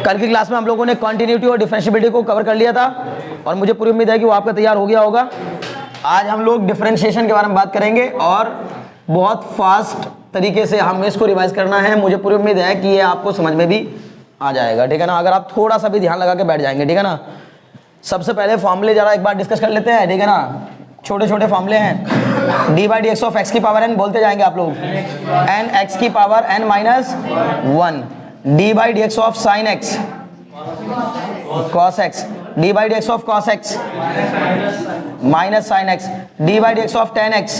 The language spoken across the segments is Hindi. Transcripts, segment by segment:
कल की क्लास में हम लोगों ने कॉन्टिन्यूटी और डिफरेंशिएबिलिटी को कवर कर लिया था और मुझे पूरी उम्मीद है कि वो आपका तैयार हो गया होगा। आज हम लोग डिफरेंशिएशन के बारे में बात करेंगे और बहुत फास्ट तरीके से हमें इसको रिवाइज करना है। मुझे पूरी उम्मीद है कि ये आपको समझ में भी आ जाएगा, ठीक है ना, अगर आप थोड़ा सा भी ध्यान लगा के बैठ जाएंगे, ठीक है ना। सबसे पहले फॉर्मूले जरा एक बार डिस्कस कर लेते हैं, ठीक है ना। छोटे छोटे फॉर्मूले हैं। D by D x of X की पावर एन बोलते जाएंगे आप लोग, एन एक्स की power N minus 1, D by D x of sine X cos X, D by D x of cos X minus sine X, D by D x of tan X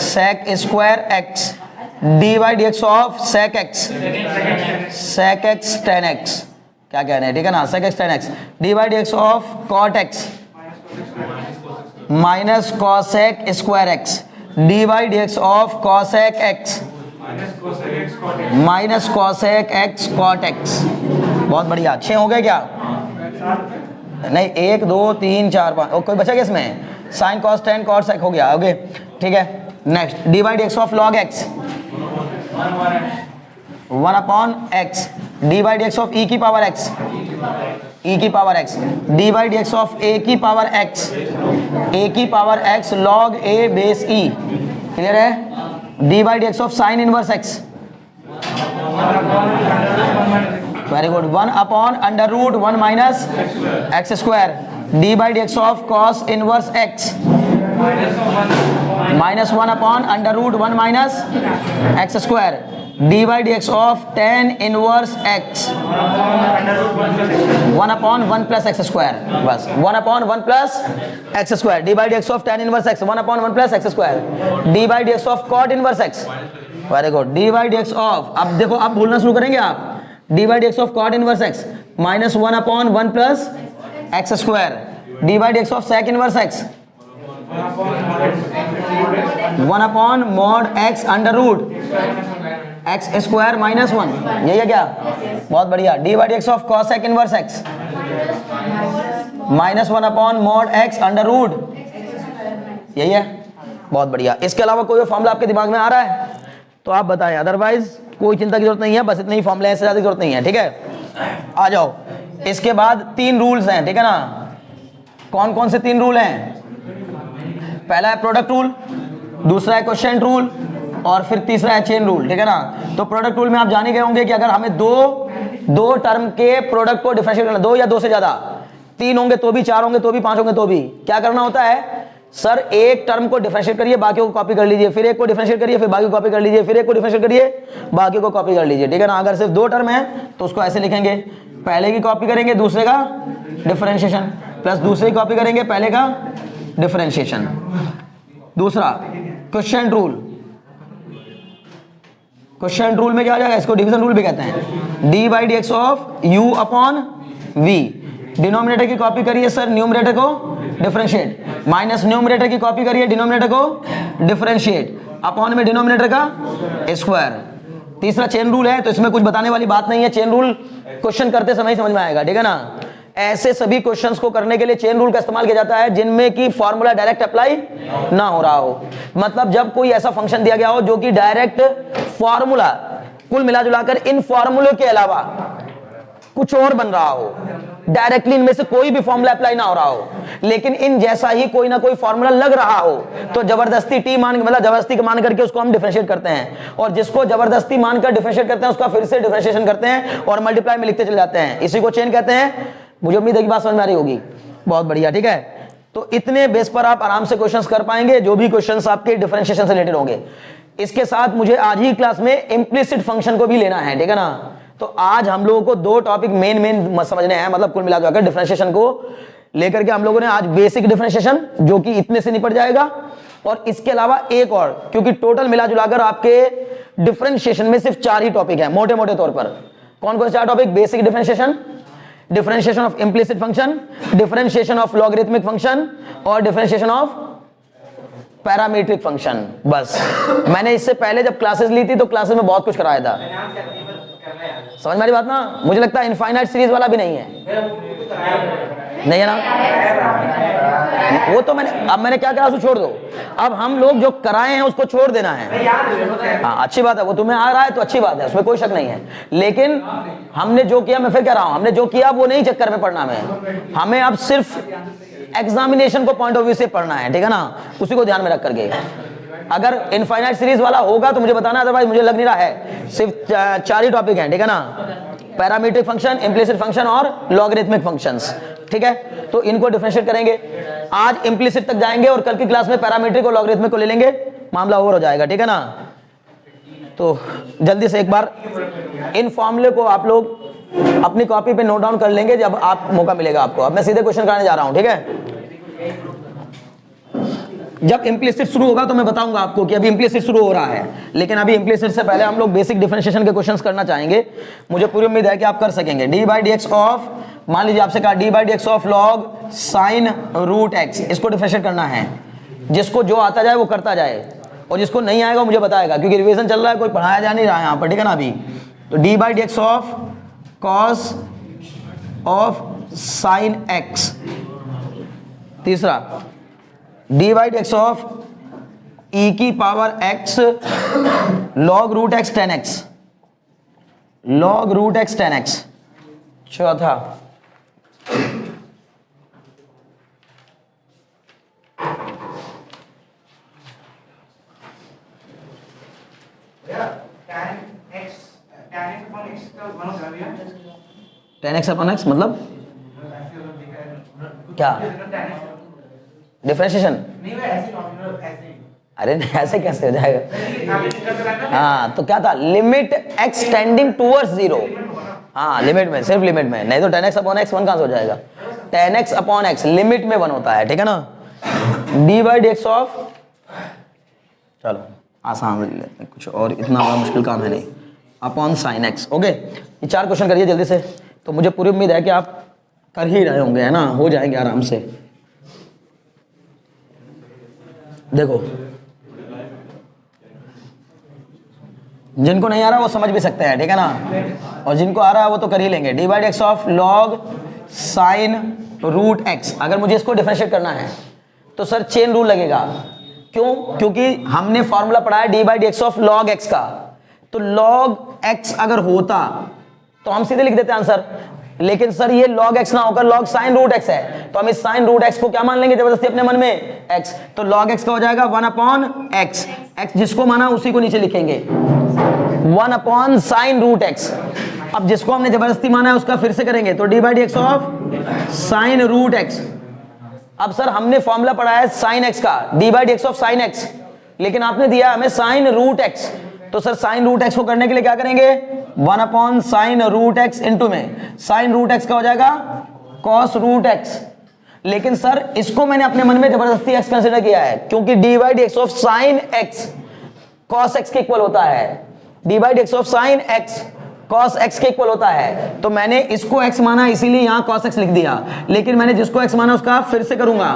sec square X, D by D x of sec X tan X, क्या कहना है, ठीक है ना, sec X tan X, D by D x of cot X minus cosec square X, D by D x of cosec X minus cosec X cot X. बहुत बढ़िया, 6 हो गए क्या? नहीं, 1 2 3 4 5 कोई बचा क्या इसमें? Sine cos tan cot sec हो गया, ओके ठीक है। Next D by D x of log X 1 upon X, D by D x of E की पावर एक्स e की power x, D by D x of a की पावर x, a की power x log a base e, clear है। D by D x of sine inverse x, very good, 1 upon under root 1 minus x square, d by D x of cos inverse x minus 1 upon under root 1 minus x square, d by D x of tan inverse x 1 upon 1 plus x square, बस 1 upon 1 plus x square, d by D x of tan inverse x 1 upon 1 plus x square, d by D x of cot inverse x, very good, d by D x of, अब देखो अब भूलना शुरू करेंगे आप, d by D x of cot inverse x minus 1 upon 1 plus x square, d by D x of sec inverse x 1 upon mod x under root x square minus 1, यही है क्या? बहुत बढ़िया, d by D x of cosec inverse x minus 1 upon mod x under root, यही है, बहुत बढ़िया। इसके अलावा कोई फॉर्मूला आपके दिमाग में आ रहा है तो आप बताएं, अदरवाइज कोई चिंता की जरूरत नहीं है, बस इतने ही फॉर्मूले हैं, इससे ज्यादा जरूरत नहीं है, ठीक है। आ जाओ, इसके बाद 3 रूल्स हैं, ठीक है ना। कौन कौन से 3 रूल हैं? पहला है प्रोडक्ट रूल, दूसरा है क्वोशिएंट रूल और फिर तीसरा है चेन रूल, ठीक है ना। तो प्रोडक्ट रूल में आप जाने गए होंगे कि अगर हमें दो टर्म के प्रोडक्ट को डिफरेंशिएट करना, 2 या 2 से ज्यादा, 3 होंगे तो भी, 4 होंगे तो भी, 5 होंगे तो भी, क्या करना होता है? सर एक टर्म को डिफरेंशिएट करिए, बाकी को कॉपी कर लीजिए, फिर एक को डिफरेंशिएट करिए, फिर बाकी को कॉपी कर लीजिए, फिर एक को डिफरेंशिएट करिए, बाकी को कॉपी कर लीजिए, ठीक है ना। अगर सिर्फ 2 टर्म है तो उसको ऐसे लिखेंगे, पहले की कॉपी करेंगे दूसरे का डिफरेंशिएशन, प्लस दूसरे की कॉपी करेंगे पहले का डिफरेंशिएशन। दूसरा क्वोशिएंट रूल, क्वोशिएंट रूल में क्या आ जाएगा? इसको डिवीजन रूल भी कहते हैं। D by D x of u upon v, denominator की कॉपी करिए सर न्यूमरेटर को डिफरेंशिएट, माइनस न्यूमरेटर की कॉपी करिए डिनोमिनेटर को डिफरेंशिएट, अपॉन में डिनोमिनेटर का स्क्वायर। तीसरा चेन रूल है, तो इसमें कुछ बताने वाली बात नहीं है, चेन रूल क्वेश्चन करते समय ही समझ में आएगा, ठीक है ना। ऐसे सभी क्वेश्चंस को करने के लिए चेन रूल का इस्तेमाल किया जाता है जिनमें कि फॉर्मूला डायरेक्ट अप्लाई ना हो रहा हो, मतलब जब कोई ऐसा फंक्शन दिया गया हो जो कि डायरेक्ट फॉर्मूला, कुल मिला जुलाकर इन फॉर्मूले के अलावा कुछ और बन रहा हो, डायरेक्टली इनमें से कोई भी फॉर्मूला अप्लाई ना हो रहा हो, लेकिन इन जैसा ही कोई ना कोई फॉर्मूला लग रहा हो, तो जबरदस्ती टी मान, मतलब जबरदस्ती मान करके उसको हम डिफरेंशिएट करते हैं, और जिसको जबरदस्ती मानकर डिफरेंशिएट करते हैं उसका फिर से डिफरेंशिएशन करते हैं और मल्टीप्लाई में लिखते चले जाते हैं, इसी को चेन कहते हैं। मुझे उम्मीद है कि बात समझ में आ रही होगी, बहुत बढ़िया, ठीक है। तो इतने बेस पर आप आराम से क्वेश्चंस कर पाएंगे, जो भी क्वेश्चंस आपके डिफरेंशिएशन से रिलेटेड होंगे। इसके साथ मुझे आज ही क्लास में इंप्लिसिट फंक्शन को भी लेना है, ठीक है ना। तो आज हम लोगों को 2 टॉपिक मेन समझने हैं, मतलब कुल मिलाकर डिफरेंशिएशन को लेकर के हम लोगों ने आज बेसिक डिफरेंशिएशन जो कि इतने से निपट जाएगा, और इसके अलावा एक और, क्योंकि टोटल मिला जुलाकर आपके डिफरेंशिएशन में सिर्फ 4 ही टॉपिक है मोटे मोटे तौर पर। कौन कौन से 4 topic? Basic differentiation, differentiation of implicit function, differentiation of logarithmic function और डिफरेंशिएशन ऑफ पैरामीट्रिक फंक्शन। बस मैंने इससे पहले जब क्लासेस ली थी तो क्लासेस में बहुत कुछ कराया था, समझ में आ रही बात ना। मुझे लगता है इनफाइनाइट सीरीज वाला भी नहीं है, नहीं है ना? वो तो मैंने क्या करा, उसको छोड़ दो। अब हम लोग जो कराए हैं उसको छोड़ देना है। हाँ अच्छी बात है, वो तुम्हें आ रहा है तो अच्छी बात है, उसमें कोई शक नहीं है। लेकिन हमने जो किया, मैं फिर कह रहा हूं, हमने जो किया वो नहीं चक्कर में पढ़ना हमें अब सिर्फ एग्जामिनेशन को पॉइंट ऑफ व्यू से पढ़ना है, ठीक है ना? उसी को ध्यान में रख करके। अगर इनफाइनाइट सीरीज वाला होगा तो मुझे बताना, अदरवाइज मुझे लग नहीं रहा है। सिर्फ 4 ही टॉपिक हैं, ठीक है ना? पैरामीट्रिक फंक्शन, इम्प्लिसिट फंक्शन और लॉगरिथमिक फंक्शंस, ठीक है? तो इनको डिफरेंशिएट करेंगे। आज इम्प्लिसिट तक जाएंगे और कल की क्लास में पैरामीट्रिक और लॉगरिथमिक को ले लेंगे, मामला ओवर हो जाएगा, ठीक है ना? तो जल्दी से एक बार इन फॉर्मूले को आप लोग अपनी कॉपी पे नोट डाउन कर लेंगे जब आप मौका मिलेगा आपको। अब मैं सीधे क्वेश्चन कराने जा रहा हूं, ठीक है? जब इम्प्लिसिट शुरू होगा तो मैं बताऊंगा आपको कि अभी इम्प्लिसिट शुरू हो रहा है, लेकिन अभी इम्प्लिसिट से पहले हम लोग बेसिक डिफरेंशिएशन के क्वेश्चंस करना चाहेंगे। मुझे पूरी उम्मीद है कि आप कर सकेंगे। D by D x of, मान लीजिए आपसे कहा d by D x of log sine root x, इसको डिफरेंशिएट करना है। जिसको जो आता जाए वो करता जाए, और जिसको नहीं आएगा मुझे बताएगा, क्योंकि रिवीजन चल रहा है, कोई पढ़ाया जा नहीं रहा है यहाँ पर, ठीक है ना? अभी तो D by D x of cos of sine X. तीसरा D by D x of E की power x log root x tan X, log root x tan X. चौथा टेन एक्स अपन एक्स मतलब क्या? डिफरेंशिएशन? अरे नहीं, ऐसे कैसे हो जाएगा? हाँ तो क्या था? Limit x tending towards zero. हाँ लिमिट में, सिर्फ लिमिट में, नहीं तो ten x upon x one कहां से हो जाएगा? Ten x upon x limit में वन होता है, ठीक है ना? D by D x of, चलो आसान लेते हैं, कुछ और इतना बड़ा मुश्किल काम है नहीं, अपॉन साइन एक्स। ओके, ये 4 क्वेश्चन करिए जल्दी से। तो मुझे पूरी उम्मीद है कि आप कर ही रहे होंगे, है ना? हो जाएंगे आराम से। देखो, जिनको नहीं आ रहा वो समझ भी सकते हैं, ठीक है ना? और जिनको आ रहा है वो तो कर ही लेंगे। D by D x of log sine root x, अगर मुझे इसको डिफरेंशिएट करना है तो सर चेन रूल लगेगा। क्यों? क्योंकि हमने फॉर्मूला पढ़ा है D by D x of log x का। तो लॉग एक्स अगर होता तो हम सीधे लिख देते आंसर, लेकिन सर ये log x ना होकर log sin रूट x है, तो हम इस sin रूट x को क्या मान लेंगे जबरदस्ती अपने मन में? x। तो log x का हो जाएगा 1 अपॉन x, x जिसको माना उसी को नीचे लिखेंगे, 1 अपॉन sin रूट x। अब जिसको हमने जबरदस्ती माना है उसका फिर से करेंगे, तो D by D x of sin root x। अब सर हमने फॉर्मूला पढ़ा है sin x का, d by D x of sin x, लेकिन आपने दिया हमें sin रूट x। तो सर साइन रूट एक्स को करने के लिए क्या करेंगे? 1 upon sine root x into में साइन रूट एक्स का हो जाएगा कॉस रूट एक्स। लेकिन सर इसको मैंने अपने मन में जबरदस्ती एक्स कंसीडर किया है, क्योंकि D by D x of sine X cos x के इक्वल होता है। D by D x of sine X cos x के इक्वल होता है, तो मैंने इसको एक्स माना इसीलिए यहां कॉस एक्स लिख दिया। लेकिन मैंने जिसको एक्स माना उसका फिर से करूंगा,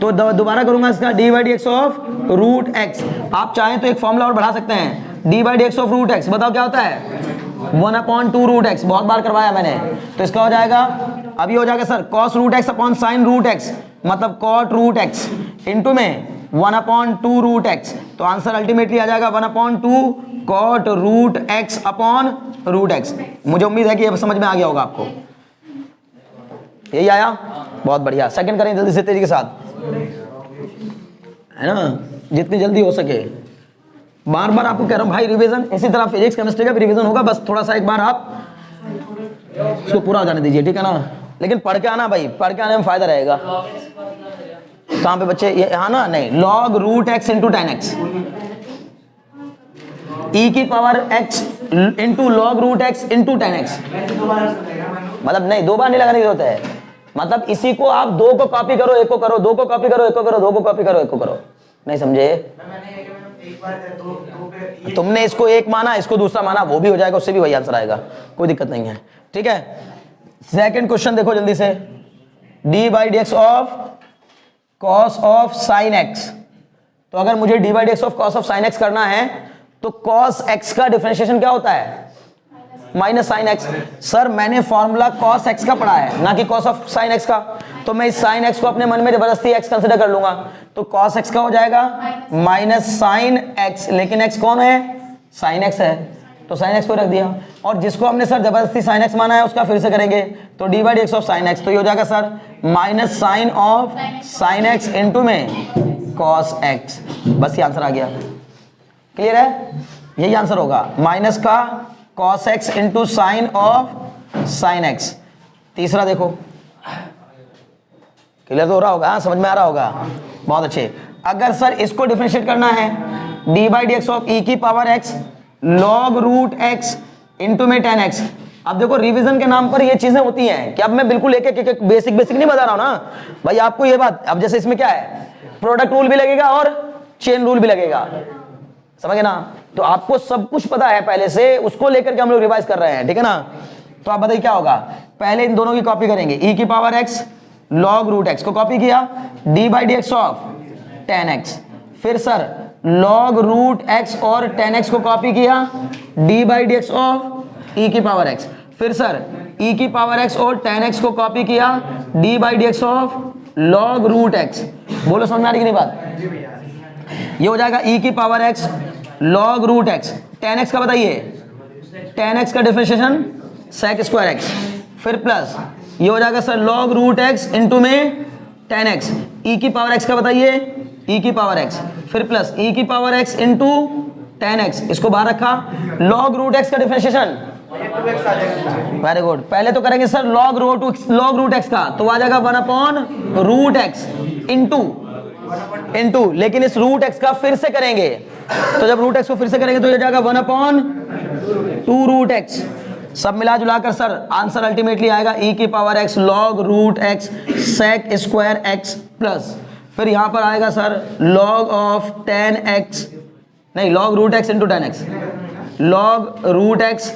तो दोबारा करूंगा इसका d by D x of root x. आप चाहें तो एक फॉर्मूला और बढ़ा सकते हैं, D by D x of root x, बताओ क्या होता है? 1 अपॉन 2 रूट एक्स, बहुत बार करवाया मैंने। तो इसका हो जाएगा, अभी हो जाएगा sir cos root x upon sine root x, मतलब कॉट रूट एक्स इंटू में 1 अपॉन 2 रूट एक्स। तो आंसर अल्टीमेटली आ जाएगा 1 upon 2 cot root x upon root x. मुझे उम्मीद है कि ये समझ में आ गया होगा आपको। यही आया? बहुत बढ़िया। सेकंड करें जल्दी से तेजी के साथ, है ना? जितनी जल्दी हो सके। बार बार आपको कह रहा हूं भाई रिवीजन, इसी तरह फिजिक्स केमिस्ट्री का भी रिवीजन होगा, बस थोड़ा सा एक बार आप इसको पूरा हो जाने दीजिए, ठीक है ना? लेकिन पढ़ के आना भाई, पढ़ के आने में फायदा रहेगा। कहां पे बच्चे? ये यहाँ ना, नहीं, log root x into tan x, ई की power x into log root x into tan X. मतलब नहीं, 2 बार नहीं लगाने की जरूरत है। मतलब इसी को आप 2 को कॉपी करो, 1 को करो, 2 को कॉपी करो, 1 को करो, 2 को कॉपी करो, 1 को करो। नहीं समझे? तुमने इसको 1 माना, इसको दूसरा माना, वो भी हो जाएगा, उससे भी वही आंसर आएगा, कोई दिक्कत नहीं है, ठीक है? सेकंड क्वेश्चन देखो जल्दी से, D by D x of cos of sine x. तो अगर मुझे D by D x of cos of sine x करना है तो कॉस एक्स का डिफरेंशिएशन क्या होता है? Minus sine x. सर मैंने फॉर्मूला कॉस एक्स का पढ़ा है, ना कि कॉस ऑफ साइन एक्स का, तो मैं इस साइन एक्स को अपने मन में जबरदस्ती एक्स कंसिडर कर लूंगा, तो कॉस एक्स का हो जाएगा माइनस साइन एक्स, लेकिन एक्स कौन है, साइन एक्स है, तो साइन एक्स को रख दिया। और जिसको हमने सर जबरदस्ती साइन एक्स माना है उसका फिर से करेंगे, तो D by D x of sine x, तो ये हो जाएगा sir minus sine of sine x into में कॉस एक्स। बस ये आंसर आ गया, क्लियर है, यही आंसर होगा, माइनस का cos x into sine of sine X. तीसरा देखो, क्लियर तो हो रहा होगा, हाँ समझ में आ रहा होगा, बहुत अच्छे। अगर सर इसको डिफरेंशिएट करना है, D by D x of E की power x log root x into में टेन एक्स। अब देखो रिवीजन के नाम पर ये चीजें होती हैं कि अब मैं बिल्कुल एक एक बेसिक नहीं बता रहा हूं ना भाई आपको ये बात। अब जैसे इसमें क्या है, प्रोडक्ट रूल भी लगेगा और चेन रूल भी लगेगा, समझे ना, तो आपको सब कुछ पता है पहले से, उसको लेकर के हम लोग रिवाइज कर रहे हैं, ठीक है ना। तो आप बताइए क्या होगा, पहले इन दोनों की कॉपी करेंगे, ई की power x log root x को कॉपी किया, D by D x of tan X, फिर सर लॉग रूट एक्स और टेन एक्स को कॉपी किया, D by D x of E की पावर एक्स, फिर सर ई की पावर एक्स और टेन एक्स को कॉपी किया, D by D x of log root X. बोलो समझ में आ रही कि नहीं बात, ये हो जाएगा ई की power x log root x, tan x का बताइए, टेन एक्स का डिफरेंशिएशन सेक स्क्वायर एक्स, फिर प्लस ये हो जाएगा sir log root x into में टेन एक्स, ई की पावर एक्स का बताइए, ई की पावर एक्स, फिर प्लस ई की power x into tan x, इसको बाहर रखा, लॉग रूट एक्स का डिफरेंशिएशन, वेरी गुड। पहले तो करेंगे सर लॉग रूट एक्स का, तो आ जाएगा 1 रूट एक्स इंटू, लेकिन इस रूट एक्स का फिर से करेंगे, तो जब रूट एक्स को फिर से करेंगे तो ये जाएगा 1/2 रूट एक्स। सब मिला जुला कर सर आंसर अल्टीमेटली आएगा ई की power x log root X sec square x plus, फिर यहां पर आएगा सर लॉग ऑफ 10x, नहीं log root x into 10x, log root x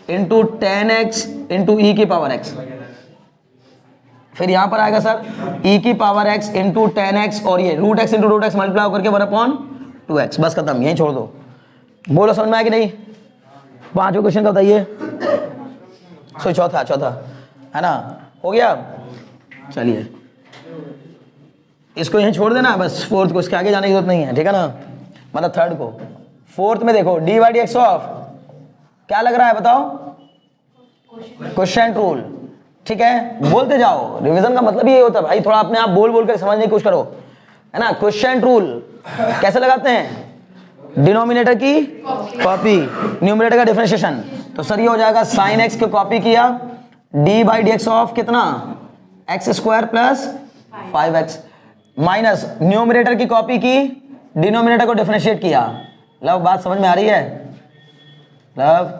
into 10x into E की पावर x, फिर यहां पर आएगा सर ई की पावर x इंटू 10x और ये root x into root x multiply करके 1/2x। बस खत्म, यही छोड़ दो। बोलो समझ में आया कि नहीं, पांचों क्वेश्चन का बताइए, सो चौथा है ना, हो गया। चलिए इसको यहीं छोड़ देना बस, फोर्थ को इसके आगे जाने की जरूरत नहीं है, ठीक है ना, मतलब थर्ड को। फोर्थ में देखो D by D x of क्या लग रहा है बताओ, क्वेश्चन रूल, ठीक है, बोलते जाओ, रिवीजन का मतलब ये होता है भाई, थोड़ा अपने आप बोल कर समझने की कोशिश करो, है ना। क्वेश्चन रूल कैसे लगाते हैं, डिनोमिनेटर की कॉपी, न्यूमरेटर का डिफरेंशिएशन, तो सर ये हो जाएगा साइन एक्स को कॉपी किया, D by D x of कितना x square plus 5x, minus numerator की कॉपी की, डिनोमिनेटर को डिफरेंशिएट किया। लव बात समझ में आ रही है, लव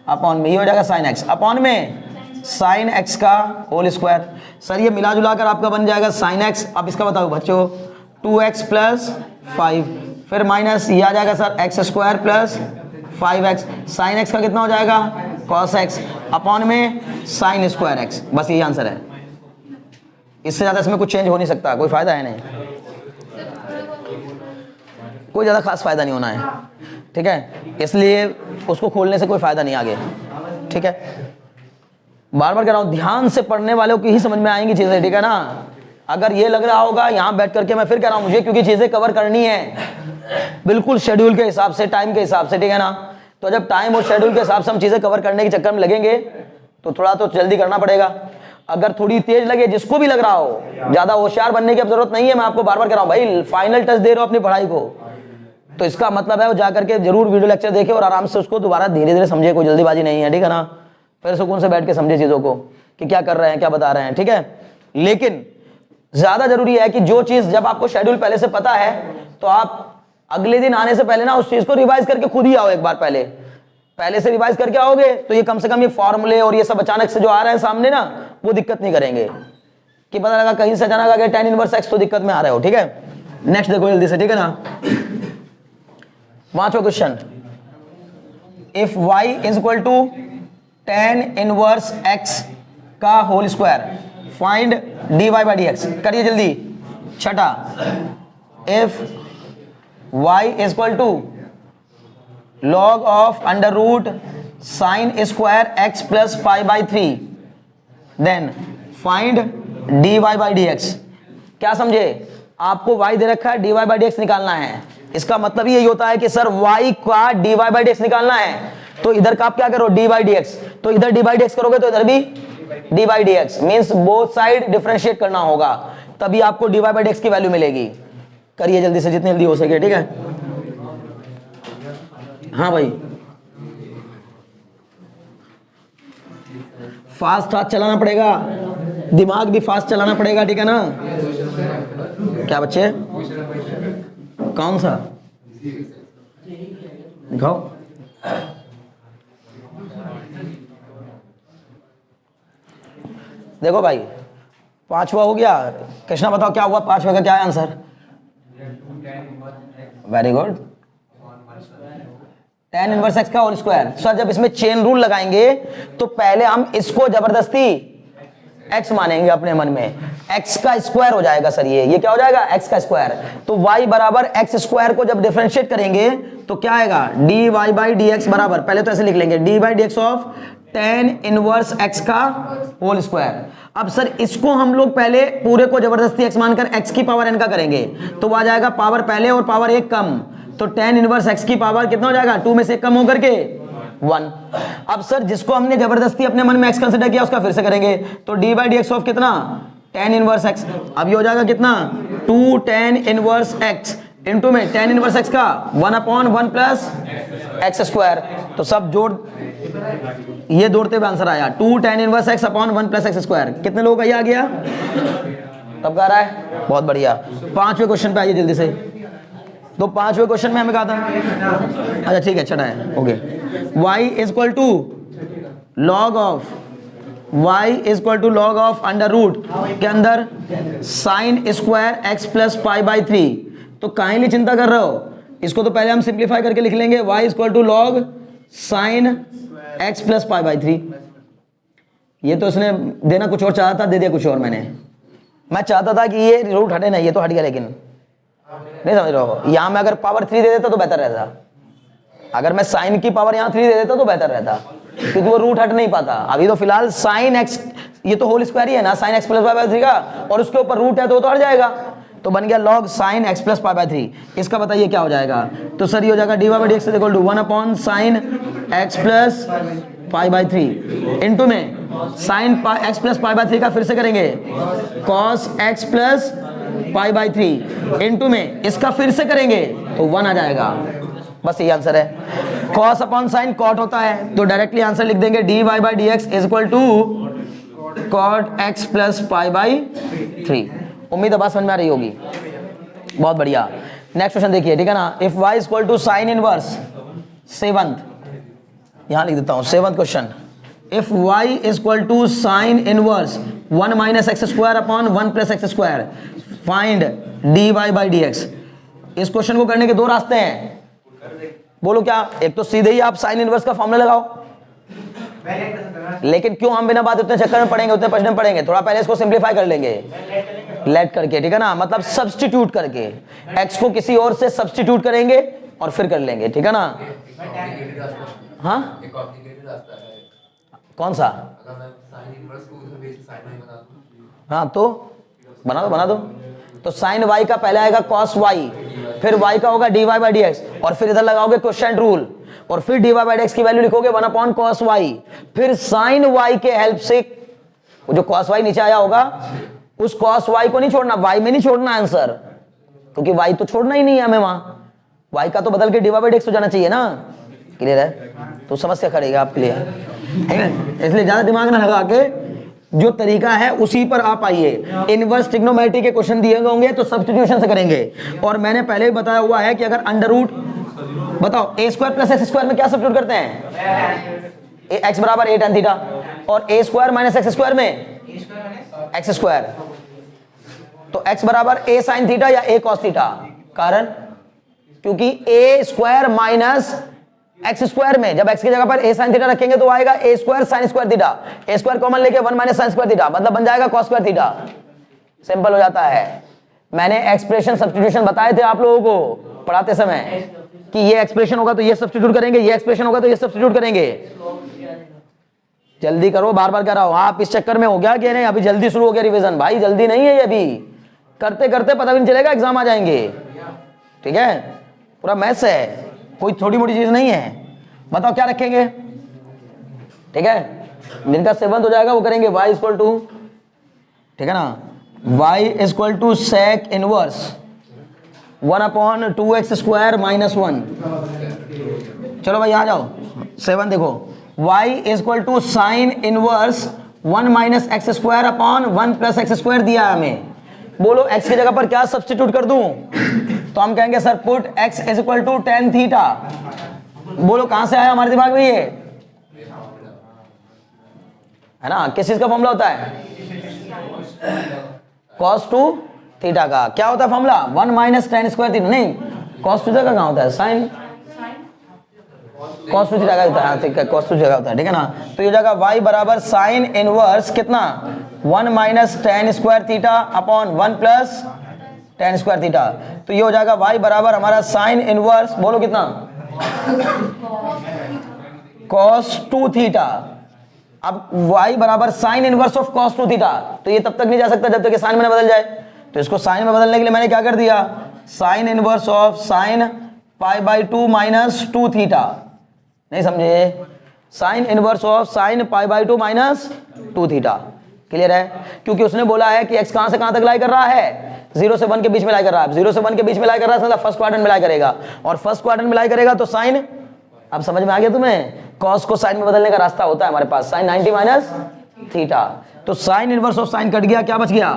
अपॉन में, ये हो जाएगा साइन एक्स अपॉन में साइन एक्स का होल स्क्वायर। सर ये मिला जुला कर आपका बन जाएगा साइन एक्स, अब इसका बताओ बच्चों 2x प्लस 5, फिर माइनस ये आ जाएगा sir x square plus 5x, sine x का कितना हो जाएगा कॉस एक्स अपॉन में साइन स्क्वायर एक्स। बस यही आंसर है, इससे ज़्यादा इसमें कुछ चेंज हो नहीं सकता, कोई फायदा है नहीं, कोई ज़्यादा खास फायदा नहीं होना है, ठीक है, इसलिए उसको खोलने से कोई फायदा नहीं आगे, ठीक है। बार बार कह रहा हूँ ध्यान से पढ़ने वालों की ही समझ में आएंगी चीज़ें, ठीक है ना। अगर ये लग रहा होगा यहाँ बैठ करके, मैं फिर कह रहा हूँ मुझे क्योंकि चीज़ें कवर करनी है बिल्कुल शेड्यूल के हिसाब से, टाइम के हिसाब से, ठीक है ना। तो जब टाइम और शेड्यूल के हिसाब से हम चीज़ें कवर करने के चक्कर में लगेंगे तो थोड़ा तो जल्दी करना पड़ेगा। अगर थोड़ी तेज लगे, जिसको भी लग रहा हो, ज़्यादा होशियार बनने की अब जरूरत नहीं है, मैं आपको बार बार कह रहा हूँ भाई फाइनल टच दे रहे हो अपनी पढ़ाई को, तो इसका मतलब है वो जा करके जरूर वीडियो लेक्चर देखे और आराम से उसको दोबारा धीरे धीरे समझे, कोई जल्दीबाजी नहीं है, ठीक है ना। फिर सुकून से बैठ के समझे चीज़ों को कि क्या कर रहे हैं, क्या बता रहे हैं, ठीक है। लेकिन ज़्यादा जरूरी है कि जो चीज़ जब आपको शेड्यूल पहले से पता है तो आप अगले दिन आने से पहले ना उस चीज़ को रिवाइज करके खुद ही आओ, एक बार पहले से रिवाइज करके आओगे तो ये कम से कम ये फॉर्मूले और ये सब अचानक से जो आ रहे हैं सामने ना, वो दिक्कत नहीं करेंगे कि पता लगा कहीं से अचानक आ गया tan इनवर्स x तो दिक्कत में आ रहे हो, ठीक है। नेक्स्ट देखो जल्दी से, ठीक है ना। पांचवा question, if y is equal to tan inverse x का whole square find dy by D x, करिए जल्दी। छठा, if y is equal to log of under root sine square x plus pi by 3, then find dy by dx। क्या समझे? आपको y दे रखा है, dy बाई dx निकालना है। इसका मतलब यही होता है कि सर y का dy बाई dx निकालना है, तो इधर का आप क्या करो, dy बाई dx, तो इधर dy बाई dx करोगे तो इधर भी dy by dx, means both side differentiate करना होगा, तभी आपको dy बाई dx की वैल्यू मिलेगी। करिए जल्दी से, जितनी जल्दी हो सके, ठीक है। हाँ भाई, फास्ट फास्ट चलाना पड़ेगा, दिमाग भी फास्ट चलाना पड़ेगा, ठीक है ना। क्या बच्चे, कौन सा दिखाओ? देखो भाई, पांचवा हो गया। कृष्णा बताओ क्या हुआ, पांचवा का क्या है answer? Very good, tan inverse x का होल स्क्वायर। सर जब इसमें चेन रूल लगाएंगे तो पहले हम इसको जबरदस्ती x मानेंगे अपने मन में, x का स्क्वायर हो जाएगा सर, ये क्या हो जाएगा, x का स्क्वायर। तो y बराबर x स्क्वायर को जब डिफरेंशिएट करेंगे तो क्या आएगा, dy बाई dx बराबर, पहले तो ऐसे लिख लेंगे, dy by dx of tan inverse x का होल स्क्वायर। अब सर इसको हम लोग पहले पूरे को जबरदस्ती x मानकर x की पावर n का करेंगे, तो वो आ जाएगा पावर पहले और पावर एक कम, तो tan इनवर्स x की पावर कितना हो जाएगा, 2 में से कम होकर के 1। अब सर जिसको हमने जबरदस्ती अपने मन में x कंसीडर किया उसका फिर से करेंगे, तो d बाई dx ऑफ कितना, tan इनवर्स x। अब ये हो जाएगा कितना, 2 tan इनवर्स x इनटू में tan इनवर्स x का 1/1 प्लस x स्क्वायर। तो सब जोड़, ये जोड़ते हुए आंसर आया 2 tan inverse x upon 1 plus x square. कितने लोगों का ये आ गया, तब आ रहा है, बहुत बढ़िया। पांचवें क्वेश्चन पे आइए जल्दी से। तो पांचवें क्वेश्चन में हमें कहा था, अच्छा ठीक है, छठा है, okay. y is equal to log of, y is equal to log of under root के अंदर sine square x plus pi by 3। तो काइंडली चिंता कर रहे हो, इसको तो पहले हम सिंप्लीफाई करके लिख लेंगे, y is equal to log sine x plus pi by 3। ये तो इसने देना कुछ और चाहा था, दे दिया कुछ और। मैं चाहता था कि ये रूट हटे ना, ये तो हट गया, लेकिन नहीं समझ रहे हो। यहां में अगर पावर 3 दे देता तो बेहतर रहता, अगर मैं साइन की पावर यहां 3 दे देता तो बेहतर रहता, क्योंकि वो रूट हट नहीं पाता। अभी तो फिलहाल साइन x, ये तो होल स्क्वायर ही है ना, sine x plus pi by 3 का, और उसके ऊपर रूट है तो वो तो हट जाएगा, तो बन गया log sine x plus pi by 3। इसका बताइए क्या हो जाएगा, तो सर ये हो जाएगा dy by dx equal to 1 upon sine x plus pi by 3 into में sine x plus pi by 3 का फिर से करेंगे cos x plus pi by 3 into में इसका फिर से करेंगे तो 1 आ जाएगा। बस यही आंसर है। cos अपॉन साइन कॉट होता है, तो डायरेक्टली आंसर लिख देंगे dy by dx is equal to cot x plus pi by 3। उम्मीद है बात समझ में आ रही होगी, बहुत बढ़िया। नेक्स्ट क्वेश्चन देखिए, ठीक है ना। If y is equal to sine inverse, seventh, यहां लिख देता हूं, seventh question. If y is equal to sine inverse 1 minus x square upon 1 plus x square, find dy by dx। इस क्वेश्चन को करने के दो रास्ते हैं, बोलो क्या। एक तो सीधे ही आप साइन इनवर्स का फॉर्मूला लगाओ, लेकिन क्यों हम बिना बात उतने चक्कर में पढ़ेंगे, उतने प्रश्न में पढ़ेंगे, थोड़ा पहले इसको सिंप्लीफाई कर लेंगे, लेट करके, ठीक है ना, मतलब सब्स्टिट्यूट करके, x को किसी और से सब्स्टिट्यूट करेंगे और फिर कर लेंगे, ठीक है ना। हाँ कौन सा, हाँ तो बना दो। तो साइन y का पहले आएगा cos y, फिर y का होगा dy बाई dx, और फिर इधर लगाओगे क्वोशिएंट रूल, और फिर dy बाई dx की वैल्यू लिखोगे 1 अपॉन cos y, फिर sin y के हेल्प से जो cos y नीचे आया होगा उस cos y को नहीं छोड़ना, y में नहीं छोड़ना आंसर, क्योंकि y तो छोड़ना ही नहीं है हमें वहां, y का तो बदल के dy बाई dx हो जाना चाहिए ना। क्लियर है, तो समस्या खड़ेगा आपके लिए, ठीक है। इसलिए ज्यादा दिमाग ना लगा के जो तरीका है उसी पर आप आइए। इनवर्स ट्रिग्नोमेट्री के क्वेश्चन दिए होंगे तो सब्स्टिट्यूशन से करेंगे, और मैंने पहले भी बताया हुआ है कि अगर अंडर रूट, बताओ a square plus x square में क्या सब्स्टिट्यूट करते हैं, x बराबर a tan थीटा, और a square minus x square में एक्स स्क्वायर, तो x बराबर a साइन थीटा या a cos थीटा। कारण क्योंकि a square minus x square में जब x की जगह पर a साइन थीटा रखेंगे तो आएगा a square sine square theta, a square common लेके 1 माइनस साइन स्क्वायर थीटा, मतलब बन जाएगा cos स्क्वायर थीटा। सिंपल हो जाता है। मैंने एक्सप्रेशन सब्स्टिट्यूशन बताए थे आप लोगों को पढ़ाते समय कि ये एक्सप्रेशन होगा तो ये सब्स्टिट्यूट करेंगे, ये एक्सप्रेशन होगा तो ये सब्स्टिट्यूट करेंगे, जल्दी करो, बार बार कह रहा हूं। आप इस चक्कर में हो गया कि नहीं अभी जल्दी शुरू हो गया रिवीजन, भाई जल्दी नहीं है ये, अभी करते करते पता भी नहीं चलेगा एग्जाम आ जाएंगे। ठीक है, पूरा मैथ्स है, कोई छोटी मोटी चीज नहीं है। बताओ क्या रखेंगे? ठीक है, जिनका 7th हो जाएगा वो करेंगे y इक्वल टू, ठीक है ना, y equal to sec inverse 1/2x² - 1। चलो भाई आ जाओ 7 देखो, y equal to sine inverse 1 - x² 1 + x² दिया है हमें। बोलो x की जगह पर क्या सब्स्टिट्यूट कर दूं? तो हम कहेंगे sir put x equal to tan theta. बोलो कहां से आया हमारे दिमाग में ये, है ना? किस चीज का फॉर्मूला होता है? cos 2 थीटा का। क्या होता है फॉर्मूला? 1 - tan² थीटा, नहीं cos 2 का कहां होता है? साइन cos 2 थीटा का होता है, ठीक है, cos 2 जगह होता है, ठीक है ना। तो ये जगह y बराबर साइन इनवर्स कितना 1 - tan² theta upon 1 + tan² theta. तो ये हो जाएगा y बराबर हमारा साइन इनवर्स, बोलो कितना, cos 2 थीटा। अब y बराबर sign inverse of cos 2 theta, तो ये तब तक नहीं जा सकता जब तक कि साइन में बदल जाए। तो इसको साइन में बदलने के लिए मैंने क्या कर दिया, sine inverse of sine π/2 - 2 theta. नहीं समझे? Sine inverse of sine π/2 - 2 theta. Clear है? क्योंकि उसने बोला है कि x कहां से कहां तक लाई कर रहा है, 0 से 1 के बीच में लाई कर रहा है। 0 से 1 के बीच में लाई कर रहा है, मतलब फर्स्ट क्वाड्रेंट में लाई करेगा, और फर्स्ट क्वाड्रेंट में लाई करेगा तो साइन, अब समझ में आ गया तुम्हें? कॉस को साइन में बदलने का रास्ता होता है हमारे पास, साइन 90 - थीटा। तो sign inverse of sign cut गया, क्या बच गया,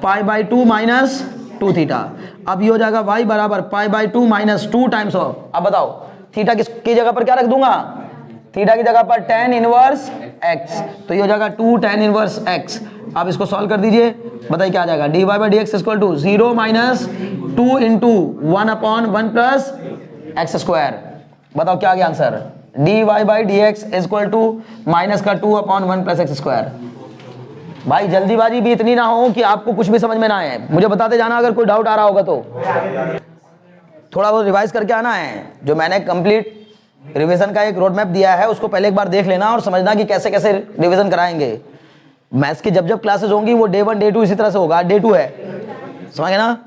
π/2 - 2 थीटा। अब ये हो जाएगा y बराबर π/2 - 2 टाइम्स ऑफ, अब बताओ थीटा किसकी जगह पर क्या रख दूंगा, थीटा की जगह पर tan इनवर्स x, तो ये हो जाएगा 2 tan इनवर्स x। अब इसको सॉल्व कर दीजिए, बताइए क्या आ जाएगा, dy/dx इक्वल टू 0 - 2 × 1/1 + x²। बताओ क्या आ गया answer, dy/dx equal to -2/1 + x²। भाई जल्दीबाजी भी इतनी ना हो कि आपको कुछ भी समझ में ना आए, मुझे बताते जाना अगर कोई डाउट आ रहा होगा तो। थोड़ा बहुत रिवाइज करके आना है, जो मैंने कंप्लीट रिवीजन का एक रोड मैप दिया है उसको पहले एक बार देख लेना और समझना कि कैसे कैसे रिवीजन कराएंगे। मैथ्स की जब जब क्लासेस होंगी वो डे 1 डे 2 इसी तरह से होगा, डे 2 है, समझ गए ना।